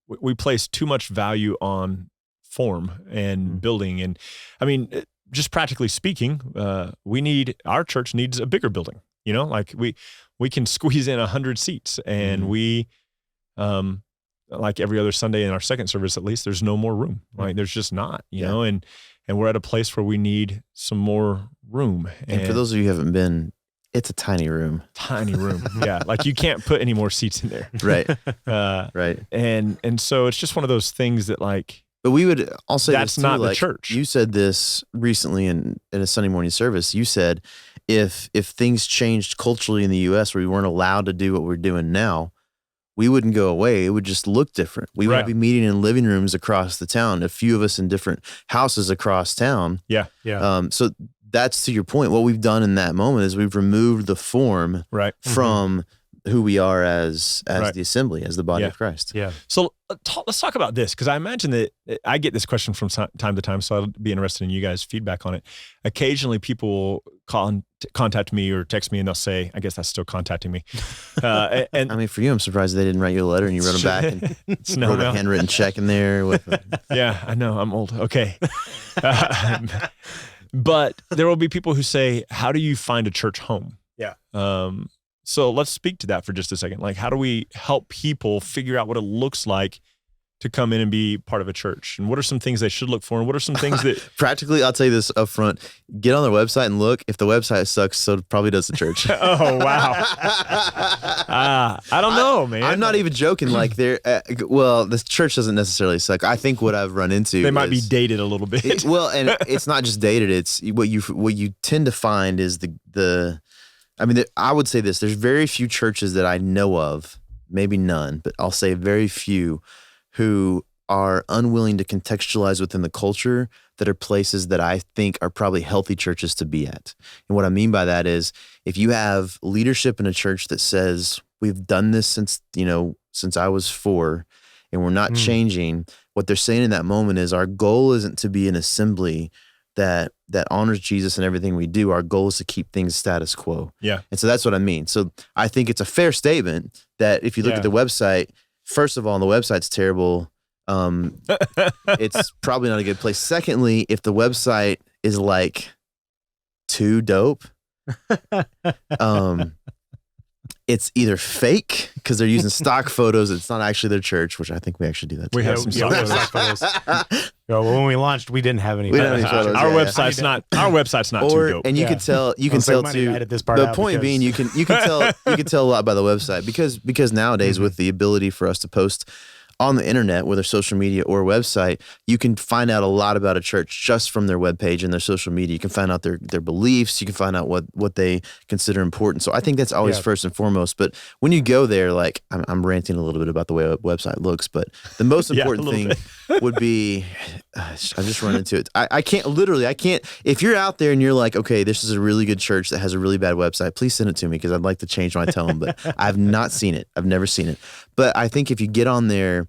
we place too much value on form and building. And I mean, just practically speaking, our church needs a bigger building, like we can squeeze in 100 seats and we, like every other Sunday in our second service, at least, there's no more room. Like there's just not, you know, and we're at a place where we need some more room. And for those of you who haven't been, it's a tiny room. Yeah. Like you can't put any more seats in there. Right. Right. And so it's just one of those things that like, but I'll say that's this too, not the like, church. You said this recently in a Sunday morning service. You said if things changed culturally in the U.S. where we weren't allowed to do what we're doing now, we wouldn't go away. It would just look different. We would be meeting in living rooms across the town, a few of us in different houses across town. Yeah. So that's to your point. What we've done in that moment is we've removed the form from who we are as the assembly, as the body of Christ. Yeah. So let's talk about this, because I imagine that I get this question from time to time, so I'd be interested in you guys' feedback on it. Occasionally people will contact me or text me and they'll say, I guess that's still contacting me. And I mean, for you, I'm surprised they didn't write you a letter and you wrote them back and wrote a handwritten check in there. Yeah, I know. I'm old. Okay. But there will be people who say, how do you find a church home? Yeah. So let's speak to that for just a second. Like, how do we help people figure out what it looks like to come in and be part of a church? And what are some things they should look for? And what are some things that... Practically, I'll tell you this up front. Get on their website and look. If the website sucks, so probably does the church. Oh, wow. I don't know, man. I'm not even joking. Like, the church doesn't necessarily suck. I think what I've run into They might be dated a little bit. And it's not just dated. It's what you tend to find is I would say this. There's very few churches that I know of, maybe none, but I'll say very few, who are unwilling to contextualize within the culture that are places that I think are probably healthy churches to be at. And what I mean by that is if you have leadership in a church that says, we've done this since I was 4 and we're not changing, what they're saying in that moment is our goal isn't to be an assembly that honors Jesus in everything we do. Our goal is to keep things status quo. Yeah. And so that's what I mean. So I think it's a fair statement that if you look at the website, first of all, the website's terrible. It's probably not a good place. Secondly, if the website is like too dope, it's either fake because they're using stock photos. It's not actually their church, which I think we actually do that. We have some stock photos. When we launched, we didn't have any. We didn't have any photos. Our website's not too dope. And you can tell. You can tell too. The point being, you can tell. You can tell a lot by the website because nowadays with the ability for us to post on the internet, whether social media or website, you can find out a lot about a church just from their webpage and their social media. You can find out their beliefs. You can find out what they consider important. So I think that's always first and foremost. But when you go there, like I'm ranting a little bit about the way a website looks, but the most important thing would be, I've just run into it. I can't, if you're out there and you're like, okay, this is a really good church that has a really bad website, please send it to me because I'd like to change my tone, but I've not seen it. I've never seen it. But I think if you get on their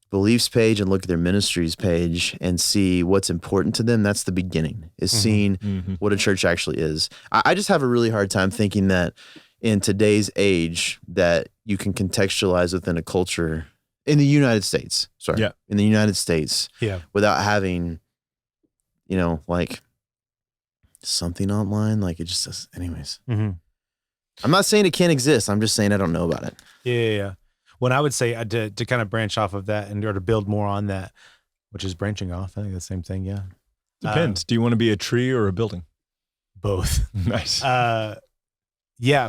beliefs page and look at their ministries page and see what's important to them, that's the beginning, is seeing what a church actually is. I just have a really hard time thinking that in today's age that you can contextualize within a culture in the United States, in the United States, without having, like something online. Like it just does. Anyways, I'm not saying it can't exist. I'm just saying I don't know about it. Yeah. When I would say to kind of branch off of that or to build more on that, which is branching off, I think the same thing. Yeah. Depends. Do you want to be a tree or a building? Both. Nice.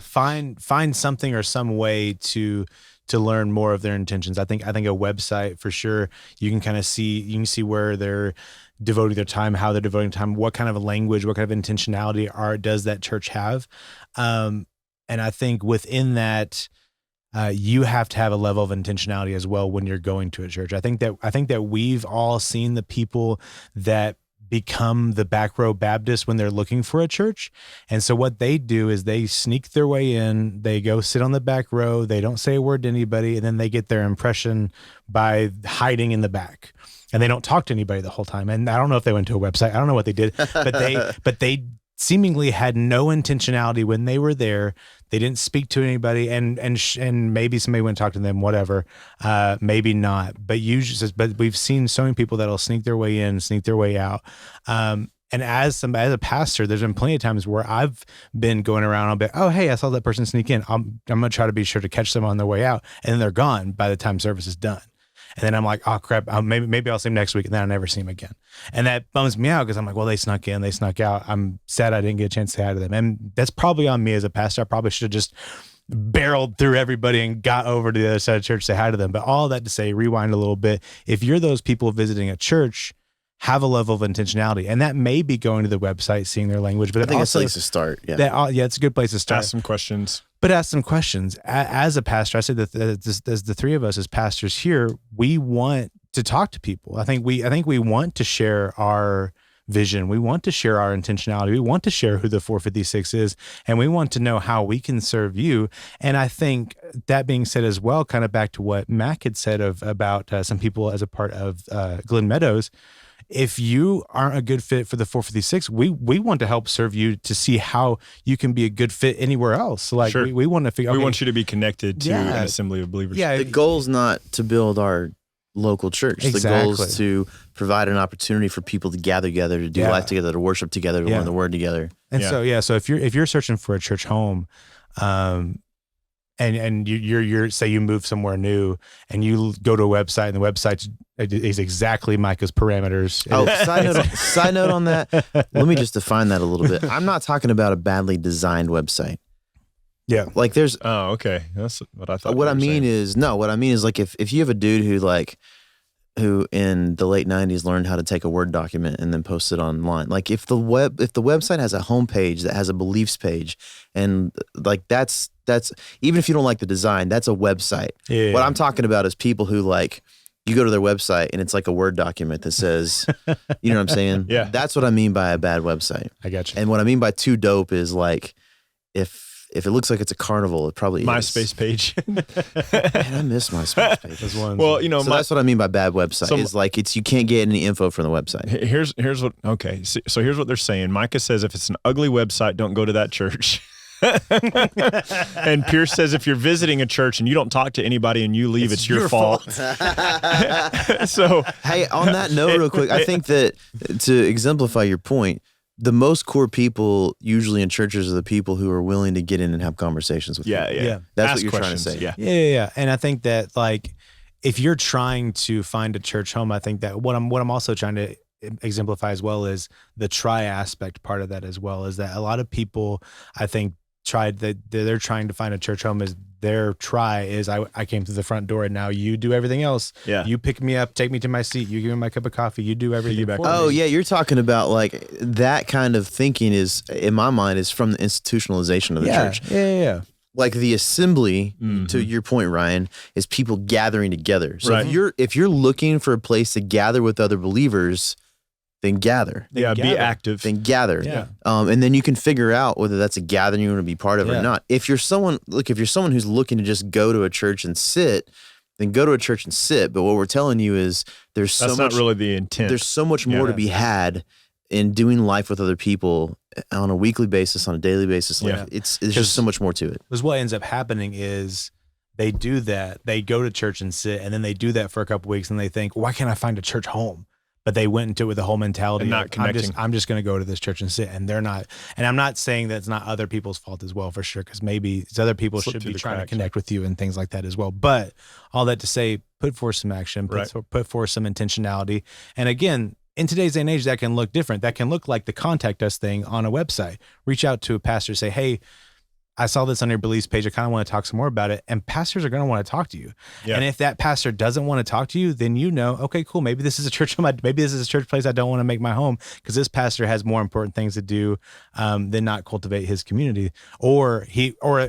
find something or some way to learn more of their intentions. I think a website for sure. You can see where they're devoting their time, how they're devoting time, what kind of a language, what kind of intentionality does that church have. And I think within that, you have to have a level of intentionality as well when you're going to a church. I think that we've all seen the people that become the back row Baptists when they're looking for a church. And so what they do is they sneak their way in, they go sit on the back row, they don't say a word to anybody, and then they get their impression by hiding in the back. And they don't talk to anybody the whole time. And I don't know if they went to a website, I don't know what they did, but they seemingly had no intentionality when they were there. They didn't speak to anybody, and maybe somebody went and talked to them, whatever. Maybe not, but we've seen so many people that'll sneak their way in, sneak their way out. And as a pastor, there's been plenty of times where I've been going around. I'll be, oh, hey, I saw that person sneak in. I'm gonna try to be sure to catch them on their way out, and then they're gone by the time service is done. And then I'm like, oh crap, maybe I'll see him next week, and then I'll never see him again. And that bums me out because I'm like, well, they snuck in, they snuck out. I'm sad I didn't get a chance to say hi to them. And that's probably on me as a pastor. I probably should have just barreled through everybody and got over to the other side of church to say hi to them. But all that to say, rewind a little bit. If you're those people visiting a church, have a level of intentionality. And that may be going to the website, seeing their language. But I think also, it's a place to start. Yeah. It's a good place to start. Ask some questions. But ask some questions. As a pastor, I said that as the three of us as pastors here, we want to talk to people. I think we want to share our vision. We want to share our intentionality. We want to share who the 456 is, and we want to know how we can serve you. And I think that being said as well, kind of back to what Mac had said about some people as a part of Glen Meadows, if you aren't a good fit for the 456, we want to help serve you to see how you can be a good fit anywhere else. Like Sure. we want to figure. We Okay, want you to be connected to an assembly of believers. yeah, The goal's not to build our local church. The goal Exactly. is to provide an opportunity for people to gather together, to do Yeah. life together, to worship together, to Yeah. learn the word together. And Yeah. so if you're searching for a church home, and you're say you move somewhere new and you go to a website and the website is exactly Micah's parameters. Oh, side note on that. Let me just define that a little bit. I'm not talking about a badly designed website. Yeah. Like there's Oh, okay. That's what I thought. what you I were mean saying. is what I mean is like if you have a dude who in the late 90s learned how to take a Word document and then post it online. Like if the website has a homepage that has a beliefs page, and like that's even if you don't like the design, that's a website. Yeah. What I'm talking about is people who like you go to their website and it's like a Word document that says, you know what I'm saying? Yeah. That's what I mean by a bad website. I got you. And what I mean by too dope is like if it looks like it's a carnival, it probably MySpace is. page. Man, I miss MySpace page. Those ones. Well, you know, So that's what I mean by bad website. Some- Is like you can't get any info from the website. Here's what. Okay, so here's what they're saying. Micah says if it's an ugly website, don't go to that church. And Pierce says if you're visiting a church and you don't talk to anybody and you leave, it's your fault. So Hey, on that note, real quick, I think that to exemplify your point, the most core people usually in churches are the people who are willing to get in and have conversations with yeah, people. yeah. That's Ask what you're trying to questions, say. Yeah. Yeah. And I think that like if you're trying to find a church home, I think that what I'm also trying to exemplify as well is the try aspect part of that as well, is that a lot of people I think they're trying to find a church home is their try is I came through the front door and now you do everything else. Yeah. You pick me up, take me to my seat, you give me my cup of coffee, you do everything Piggyback for on Oh me. yeah, you're talking about like that kind of thinking is in my mind is from the institutionalization of the church. Yeah. Like the assembly, Mhm. to your point, Ryan, is people gathering together. So Right. if you're looking for a place to gather with other believers, then gather. Yeah, be gather. active. Then gather. Yeah. And then you can figure out whether that's a gathering you want to be part of Yeah. or not. If you're someone who's looking to just go to a church and sit, then go to a church and sit. But what we're telling you is there's That's so not much really the intent. there's so much more to be had in doing life with other people on a weekly basis, on a daily basis. Like Yeah. it's just so much more to it. Because what ends up happening is they do that. They go to church and sit, and then they do that for a couple weeks, and they think, why can't I find a church home? But they went into it with the whole mentality And not of, connecting. I'm just going to go to this church and sit, and they're not. And I'm not saying that it's not other people's fault as well, for sure, because maybe it's other people Slip should through be the trying to cracks. connect with you and things like that as well. But all that to say, put forth some action, Right. put forth some intentionality. And again, in today's day and age, that can look different. That can look like the contact us thing on a website. Reach out to a pastor, say, hey, I saw this on your beliefs page. I kind of want to talk some more about it. And pastors are going to want to talk to you. Yeah. And if that pastor doesn't want to talk to you, then okay, cool. Maybe this is a church. Maybe this is a church place I don't want to make my home, because this pastor has more important things to do than not cultivate his community. Or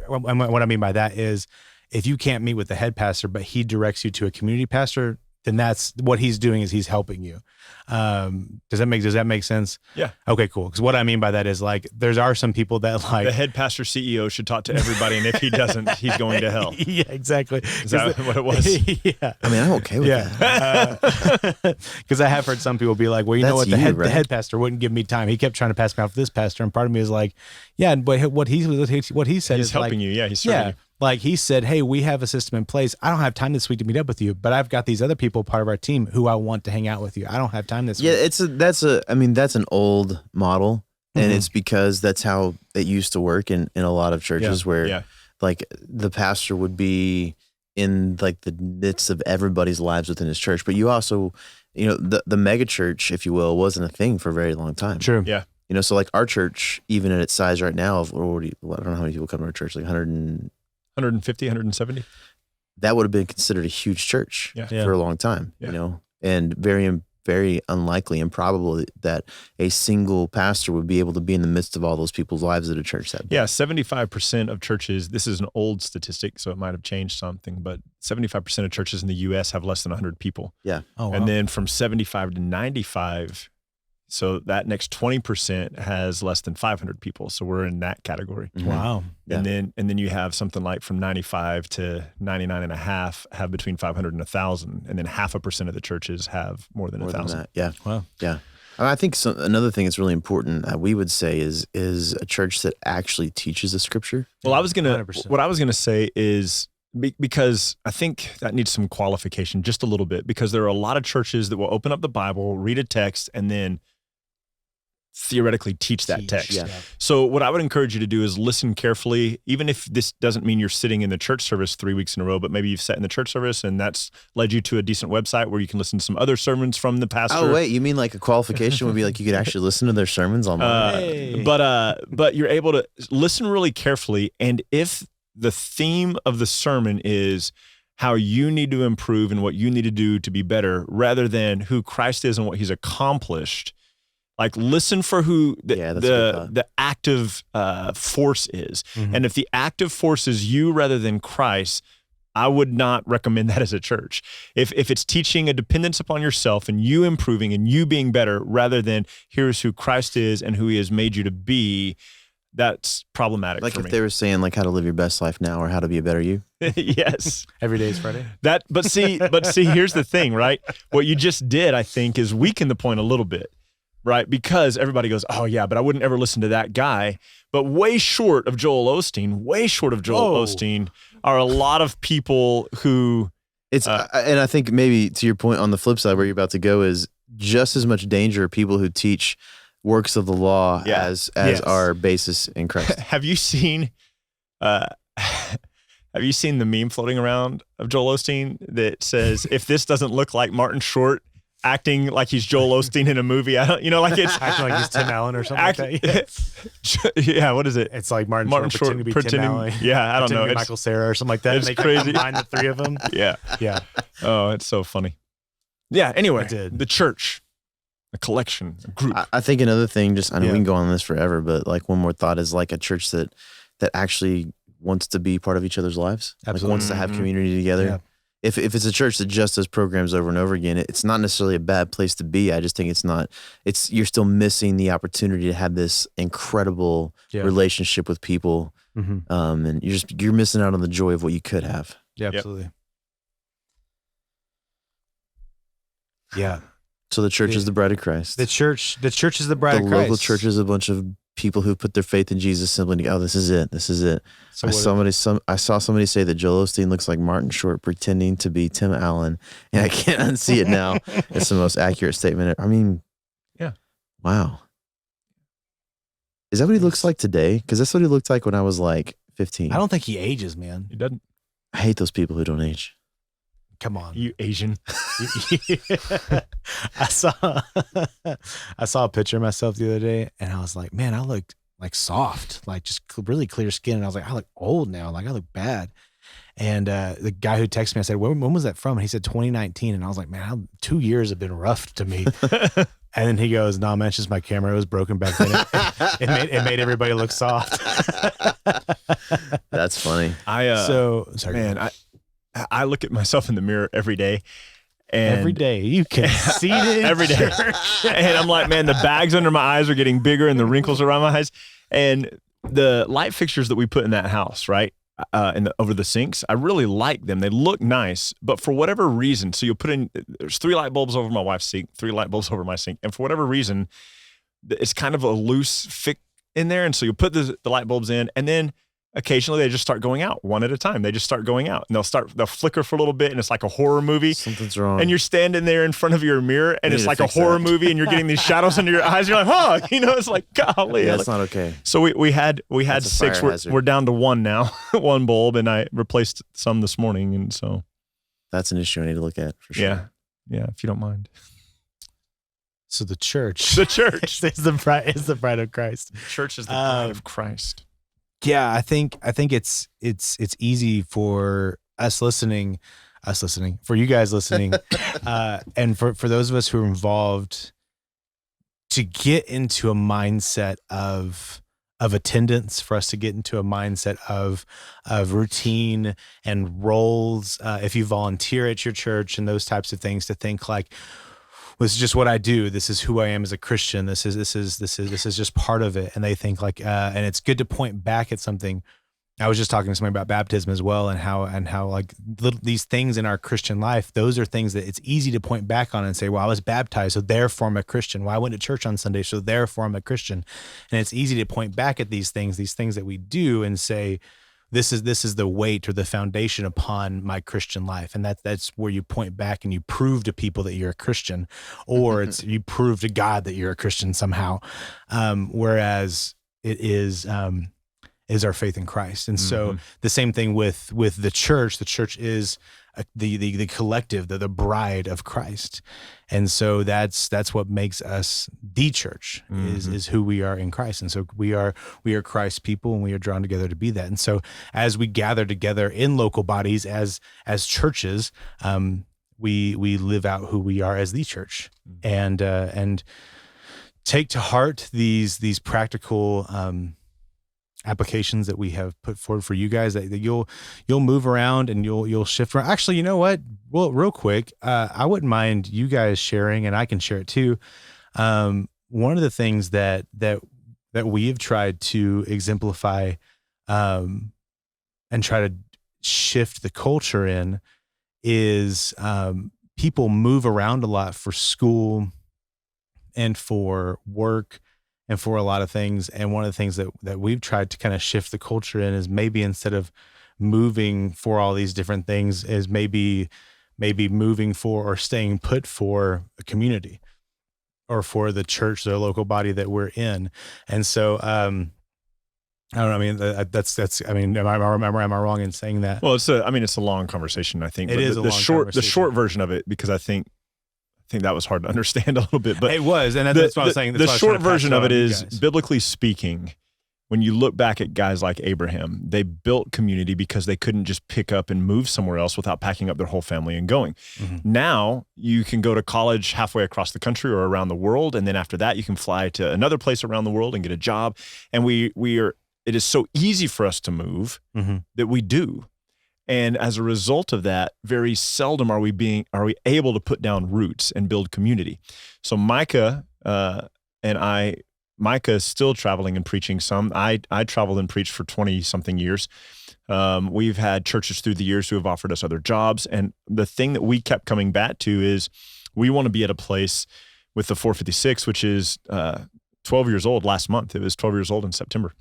what I mean by that is, if you can't meet with the head pastor, but he directs you to a community pastor, then that's what he's doing, is he's helping you. Does that make sense? Yeah. Okay, cool. Because what I mean by that is, like, are some people that, like, The head pastor CEO should talk to everybody, and if he doesn't, he's going to hell. Yeah, exactly. Is that what it was? Yeah. I mean, I'm okay with that. Because I have heard some people be like, well, you know That's what, you, the right? head pastor wouldn't give me time. He kept trying to pass me off to this pastor, and part of me is like, yeah, but what he said He's is helping like, you. Yeah, he's serving you. like he said, hey, we have a system in place. I don't have time this week to meet up with you, but I've got these other people, part of our team, who I want to hang out with you. I don't have time this Yeah, week. that's an old model, and Mhm. it's because that's how it used to work in a lot of churches, where Yeah. like the pastor would be in like the midst of everybody's lives within his church. But you also, the mega church, if you will, wasn't a thing for a very long time. True. Yeah. So like our church, even at its size right now, I don't know how many people come to our church, like 150, 170. that would have been considered a huge church Yeah. Yeah. for a long time, Yeah. and very, very unlikely, improbable that a single pastor would be able to be in the midst of all those people's lives at a church that big. Yeah, 75% of churches, this is an old statistic, so it might have changed something, but 75% of churches in the U.S. have less than 100 people. Oh, wow. And then from 75 to 95, so that next 20% has less than 500 people. So we're in that category. Mhm. wow. And then you have something like from 95 to 99 and a half have between 500 and 1,000. And then 0.5% of the churches have more than More than 1,000. that. Yeah. Wow. Yeah. I think another thing that's really important, we would say, is a church that actually teaches the scripture. Well, what I was gonna say is because I think that needs some qualification just a little bit, because there are a lot of churches that will open up the Bible, read a text, and then theoretically teach that text. Yeah. So what I would encourage you to do is listen carefully, even if this doesn't mean you're sitting in the church service 3 weeks in a row, but maybe you've sat in the church service and that's led you to a decent website where you can listen to some other sermons from the pastor. Oh, wait, you mean like a qualification would be like you could actually listen to their sermons online? Hey. But you're able to listen really carefully, and if the theme of the sermon is how you need to improve and what you need to do to be better, rather than who Christ is and what he's accomplished, like listen for who Yeah, that's a good thought. the active force is. Mhm. And if the active force is you rather than Christ, I would not recommend that as a church. If it's teaching a dependence upon yourself and you improving and you being better rather than here's who Christ is and who he has made you to be, that's problematic Like for if me. they were saying like how to live your best life now or how to be a better you. Yes. Every day is Friday. But see, here's the thing, right? What you just did, I think, is weaken the point a little bit, right? Because everybody goes, oh yeah, but I wouldn't ever listen to that guy. But way short of Joel Osteen are a lot of people who, It's and I think maybe to your point on the flip side where you're about to go is just as much danger are people who teach works of the law Yeah. as Yes. our basis in Christ. have you seen the meme floating around of Joel Osteen that says, if this doesn't look like Martin Short acting like he's Joel Osteen in a movie, like it's Acting like he's Tim Allen or something like that. Yeah. yeah, what is it? It's like Martin Martin Short pretending to be Tim Allen. yeah, I don't Pretending know. to be It's, Michael Cera or something like that. it's and they crazy. combine the three of them. yeah. Yeah. Oh, it's so funny. Yeah. Anyway, I did. the church, a collection, a group. I think another thing, I know Yeah. we can go on this forever, but like one more thought is like a church that actually wants to be part of each other's lives. Like wants to have Mhm. community together. Yeah. If it's a church that just does programs over and over again, it's not necessarily a bad place to be. I just think you're still missing the opportunity to have this incredible Yeah. relationship with people. Mm-hmm. And you're missing out on the joy of what you could have. Yeah, Yep. absolutely. Yeah. So the church Yeah. is the bride of Christ. The church is the bride The of Christ. local church is a bunch of people who put their faith in Jesus simply to go, oh, this is it. This is it. So I saw somebody say that Joel Osteen looks like Martin Short pretending to be Tim Allen, and I can't unsee it now. It's the most accurate statement. I mean, Yeah. Wow. Is that what he looks like today? Because that's what he looked like when I was like 15. I don't think he ages, man. He doesn't. I hate those people who don't age. Come on. You Asian. I saw a picture of myself the other day and I was like, man, I looked like soft, like just really clear skin. And I was like, I look old now. Like I look bad. And the guy who texted me, I said, when was that from? And he said 2019. And I was like, man, 2 years have been rough to me. And then he goes, no, man, it's just my camera. It was broken back then. It made everybody look soft. That's funny. Sorry. Man, I look at myself in the mirror every day. And every day you can see it every day. And I'm like, man, the bags under my eyes are getting bigger and the wrinkles around my eyes. And the light fixtures that we put in that house, right? Over the sinks, I really like them. They look nice, but for whatever reason, so you'll put in, there's 3 light bulbs over my wife's sink, 3 light bulbs over my sink. And for whatever reason, it's kind of a loose fit in there. And so you'll put the light bulbs in, and then occasionally they just start going out one at a time. They just start going out, and they'll flicker for a little bit, and it's like a horror movie. Something's wrong. And you're standing there in front of your mirror, and it's like a horror movie, and you're getting these shadows under your eyes. You're like, it's like, golly. Yeah, that's not okay. So we had That's a 6. fire hazard. We're down to 1 now, 1 bulb, and I replaced some this morning, and so That's an issue I need to look at for sure. yeah, if you don't mind. So the church The church, is the bride of Christ. church is the bride of Christ. Yeah, I think it's easy for us listening, for you guys listening, and for those of us who are involved, to get into a mindset of attendance, for us to get into a mindset of routine and roles. If you volunteer at your church and those types of things, to think like, this is just what I do. This is who I am as a Christian. This is just part of it. And they think like, and it's good to point back at something. I was just talking to somebody about baptism as well, and how like these things in our Christian life, those are things that it's easy to point back on and say, well, I was baptized, so therefore I'm a Christian. Well, I went to church on Sunday, so therefore I'm a Christian. And it's easy to point back at these things that we do and say, this is the weight or the foundation upon my Christian life. And that's where you point back and you prove to people that you're a Christian, or it's you prove to God that you're a Christian somehow. Whereas it is our faith in Christ. And so the same thing with the church is the collective, the bride of Christ. And so that's what makes us the church, is who we are in Christ. And so we are Christ's people, and we are drawn together to be that. And so as we gather together in local bodies as churches, we live out who we are as the church, and take to heart these practical applications that we have put forward for you guys, that you'll move around and you'll shift around. Actually, you know what? Well, real quick, I wouldn't mind you guys sharing, and I can share it too. One of the things that we have tried to exemplify, and try to shift the culture in, is people move around a lot for school and for work and for a lot of things. And one of the things that we've tried to kind of shift the culture in is, maybe instead of moving for all these different things, is maybe moving for or staying put for a community, or for the church, the local body that we're in. And so, I don't know. I mean, that's. I mean, am I wrong in saying that? Well, it's a long conversation, I think. It is a long conversation. The short version of it, because I think that was hard to understand a little bit, but it was, and that's what I was saying. The short version of it is, biblically speaking, when you look back at guys like Abraham, they built community because they couldn't just pick up and move somewhere else without packing up their whole family and going. Now you can go to college halfway across the country or around the world, and then after that you can fly to another place around the world and get a job. And it is so easy for us to move that we do. And as a result of that, very seldom are we able to put down roots and build community. So Micah Micah is still traveling and preaching some. I traveled and preached for 20-something years. We've had churches through the years who have offered us other jobs. And the thing that we kept coming back to is, we want to be at a place with the 456, which is 12 years old last month. It was 12 years old in September.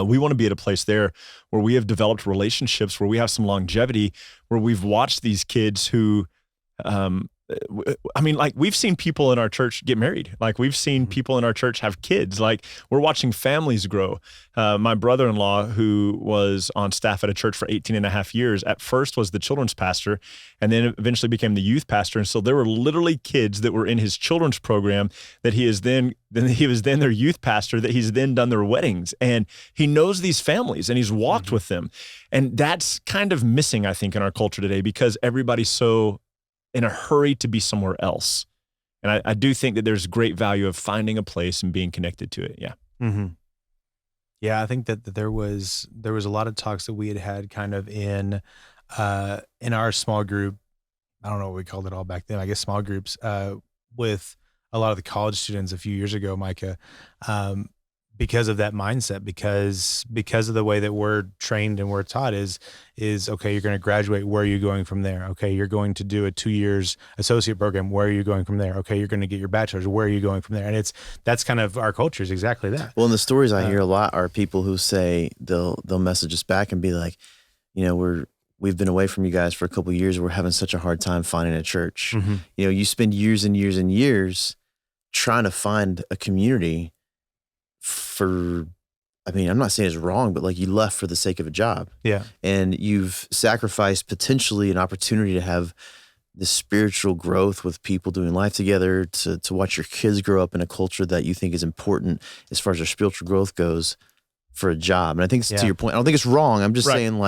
We want to be at a place there where we have developed relationships, where we have some longevity, where we've watched these kids who I mean, like we've seen people in our church get married. Like we've seen people in our church have kids. Like we're watching families grow. My brother-in-law, who was on staff at a church for 18 and a half years, at first was the children's pastor and then eventually became the youth pastor. And so there were literally kids that were in his children's program that he was then their youth pastor, that he's then done their weddings. And he knows these families and he's walked with them. And that's kind of missing, I think, in our culture today because everybody's so in a hurry to be somewhere else. And I do think that there's great value of finding a place and being connected to it. Yeah. Mm-hmm. Yeah, I think that there was a lot of talks that we had kind of in our small group. I don't know what we called it all back then. I guess small groups with a lot of the college students a few years ago, Micah, because of that mindset, because of the way that we're trained and we're taught is okay, you're going to graduate. Where are you going from there? Okay, you're going to do a 2 years associate program. Where are you going from there? Okay, you're going to get your bachelor's. Where are you going from there? And that's kind of our culture is exactly that. Well, and the stories I hear a lot are people who say they'll message us back and be like, we've been away from you guys for a couple of years. We're having such a hard time finding a church. Mm-hmm. You spend years and years and years trying to find a community I'm not saying it's wrong, but like you left for the sake of a job. Yeah. And you've sacrificed potentially an opportunity to have this spiritual growth with people doing life together, to watch your kids grow up in a culture that you think is important as far as their spiritual growth goes for a job. And I think to your point, I don't think it's wrong. I'm just saying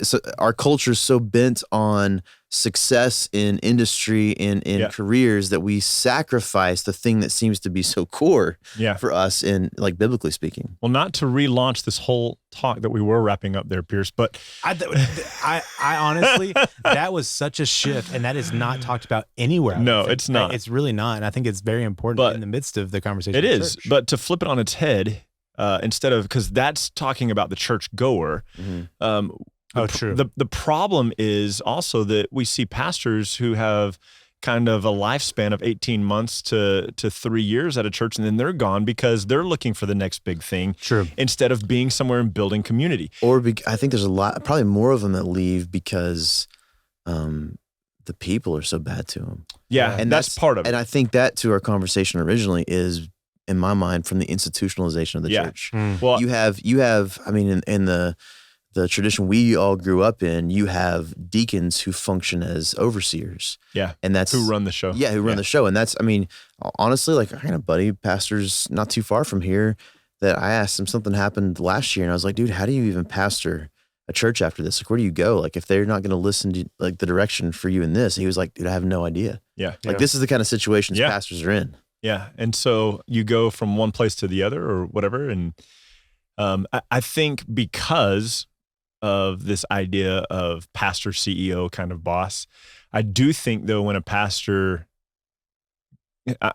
so our culture is so bent on success in industry and in careers that we sacrifice the thing that seems to be so core for us in like biblically speaking. Well, not to relaunch this whole talk that we were wrapping up there, Pierce, but I honestly, that was such a shift, and that is not talked about anywhere. No, it's not. It's really not. And I think it's very important in the midst of the conversation. It is, but to flip it on its head, instead of, because that's talking about the church goer. Mm-hmm. True. The problem is also that we see pastors who have kind of a lifespan of 18 months to 3 years at a church, and then they're gone because they're looking for the next big thing. True. Instead of being somewhere and building community. Or I think there's probably more of them that leave because the people are so bad to them. Yeah, and that's part of it. And I think that, to our conversation originally, is, in my mind, from the institutionalization of the church. Well, you have, I mean, in the tradition we all grew up in, you have deacons who function as overseers. Yeah. And that's who run the show. Yeah, who run the show. And that's, I mean, honestly, like I got a buddy, pastor's not too far from here, that I asked him, something happened last year, and I was like, dude, how do you even pastor a church after this? Like, where do you go? Like, if they're not going to listen to like the direction for you in this. He was like, dude, I have no idea. Yeah. Like this is the kind of situations pastors are in. Yeah. And so you go from one place to the other or whatever. And I think because of this idea of pastor, CEO kind of boss, I do think though, when a pastor,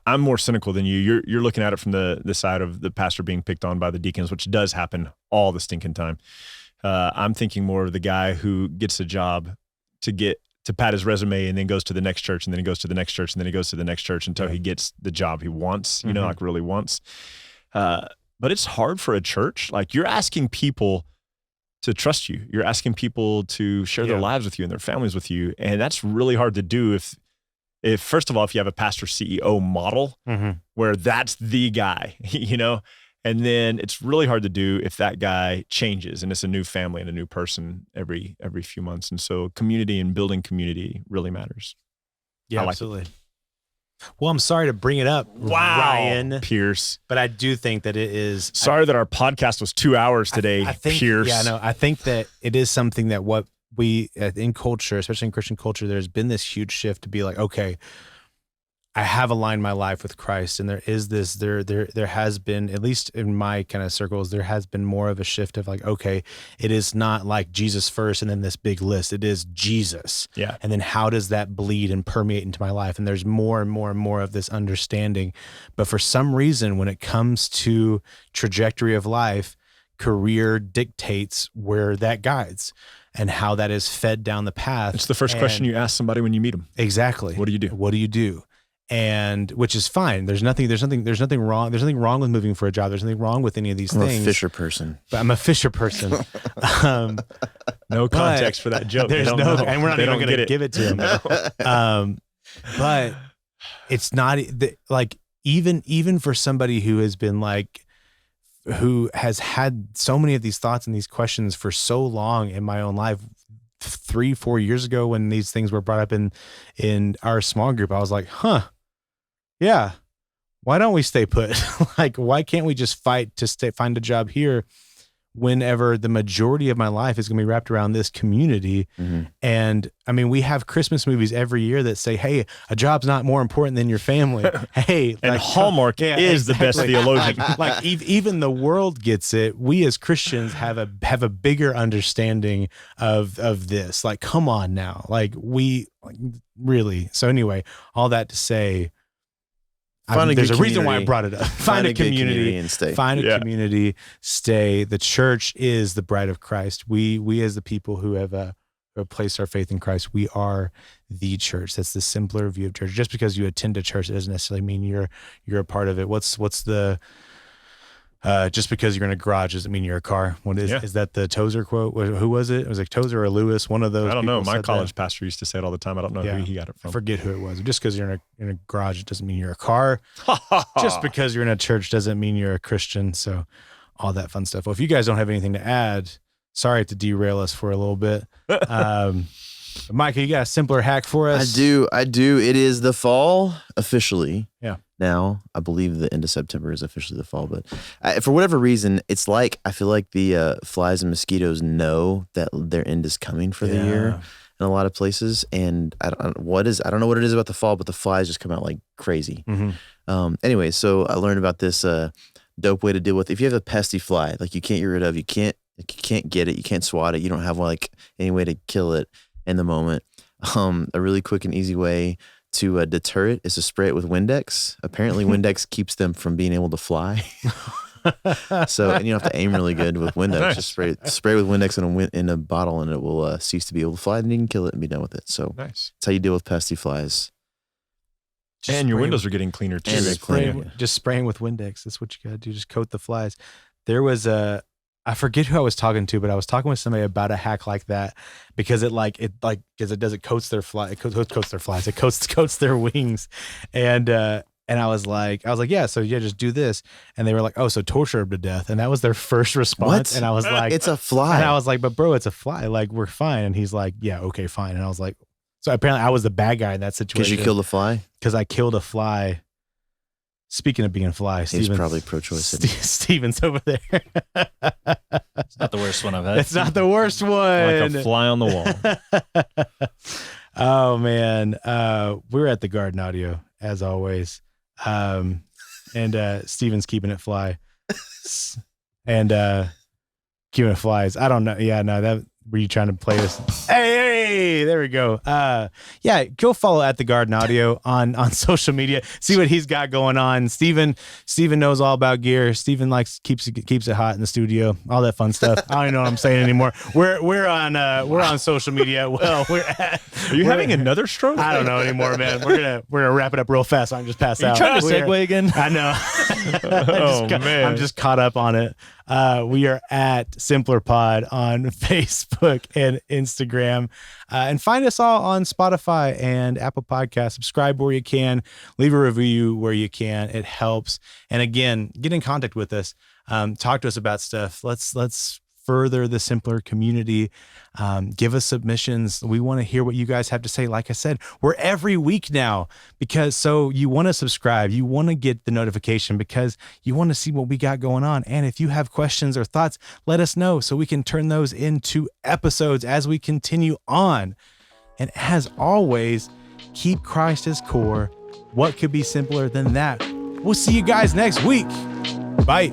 I'm more cynical than you. You're looking at it from the side of the pastor being picked on by the deacons, which does happen all the stinking time. I'm thinking more of the guy who gets a job to pad his resume and then goes to the next church, and then he goes to the next church, and then he goes to the next church until he gets the job he wants, like really wants. But it's hard for a church. Like, you're asking people to trust you. You're asking people to share their lives with you and their families with you. And that's really hard to do if first of all, if you have a pastor CEO model where that's the guy, and then it's really hard to do if that guy changes and it's a new family and a new person every few months. And so community and building community really matters. Yeah, absolutely. Well, I'm sorry to bring it up, Ryan Pierce, but I do think that it is. Sorry that our podcast was 2 hours today, I think, Pierce. Yeah, no, I think that it is something that what we in culture, especially in Christian culture, there's been this huge shift to be like, okay, I have aligned my life with Christ, and there is this. There has been, at least in my kind of circles, there has been more of a shift of like, okay, it is not like Jesus first and then this big list. It is Jesus, and then how does that bleed and permeate into my life? And there's more and more and more of this understanding. But for some reason, when it comes to trajectory of life, career dictates where that guides and how that is fed down the path. It's the first question you ask somebody when you meet them. Exactly. What do you do? What do you do? And which is fine. There's nothing wrong. There's nothing wrong with moving for a job. There's nothing wrong with any of these things. I'm a fisher person. But I'm a fisher person. No context for that joke. There's and we're not even going to give it to him. But it's not like, even for somebody who has been like, who has had so many of these thoughts and these questions for so long in my own life, 3-4 years ago when these things were brought up in our small group, I was like, yeah, why don't we stay put? Like, why can't we just fight to find a job here whenever the majority of my life is going to be wrapped around this community? Mhm. And I mean, we have Christmas movies every year that say, hey, a job's not more important than your family. Hey, And Hallmark is the best theologian. Like even the world gets it. We as Christians have a bigger understanding of this. Like, come on now. Like, we really. So anyway, all that to say, there's a reason why I brought it up. Find a good community and stay. Find a Yeah. community, stay. The church is the bride of Christ. We as the people who have placed our faith in Christ, we are the church. That's the simpler view of church. Just because you attend a church, it doesn't necessarily mean you're a part of it. What's the just because you're in a garage doesn't mean you're a car. What is Yeah. is that the Tozer quote? Who was it? It was like Tozer or Lewis, one of those. I don't know. people My said college that. pastor used to say it all the time. I don't know Yeah. who he got it I from. forget who it was. Just because you're in a garage, it doesn't mean you're a car. Just because you're in a church doesn't mean you're a Christian. So all that fun stuff. Well, if you guys don't have anything to add, sorry to derail us for a little bit. Micah, you got a simpler hack for I us? do. It is the fall officially. Yeah. Now, I believe the end of September is officially the fall, but for whatever reason, it's like, I feel like the flies and mosquitoes know that their end is coming for the year in a lot of places. And I don't know what it is about the fall, but the flies just come out like crazy. Mm-hmm. Anyway, so I learned about this dope way to deal with, if you have a pesty fly, like you can't get rid of, you can't get it, you can't swat it, you don't have like any way to kill it in the moment. A really quick and easy way to deter it is to spray it with Windex. Apparently Windex keeps them from being able to fly. So, and you don't have to aim really good with Windex. Nice. Just spray with Windex in a bottle, and it will cease to be able to fly, and you can kill it and be done with it. So Nice. that's how you deal with pesty flies. And your windows are getting cleaner too. And they're cleaner. Just spraying with Windex. That's what you got to do. Just coat the flies. There was I forget who I was talking to, but I was talking with somebody about a hack like that because it coats their fly. It coats their flies. It coats their wings. And I was like, yeah, so yeah, just do this. And they were like, oh, so torture them to death. And that was their first response. What? And I was like, It's a fly. and I was like, but bro, it's a fly. Like, we're fine. And he's like, yeah, okay, fine. And I was like, so apparently I was the bad guy in that situation. Because you killed a fly? Because I killed a fly. Speaking of being a fly, He's Steven's probably pro-choice. isn't he? Steven's over there. It's not the worst one I've had. It's not the worst one. Like a fly on the wall. Oh man, we're at the Garden Audio as always, and Steven's keeping it fly, and keeping it flies. I don't know. Yeah, no, that were you trying to play this? Hey, there we go. Yeah, go follow at the Garden Audio on social media. See what he's got going on. Steven knows all about gear. Steven keeps it hot in the studio. All that fun stuff. I don't even know what I'm saying anymore. We're on social media. Well, Are you having another stroke? I don't know anymore, man. We're gonna wrap it up real fast. So I can just pass out. You trying to segue again? I know. Man. I'm just caught up on it. We are at Simpler Pod on Facebook and Instagram. And find us all on Spotify and Apple Podcasts. Subscribe where you can. Leave a review where you can. It helps. And again, get in contact with us. Talk to us about stuff. Let's further the Simpler community. Give us submissions. We want to hear what you guys have to say. Like I said, we're every week now so you want to subscribe. You want to get the notification because you want to see what we got going on. And if you have questions or thoughts, let us know so we can turn those into episodes as we continue on. And as always, keep Christ as core. What could be simpler than that? We'll see you guys next week. Bye.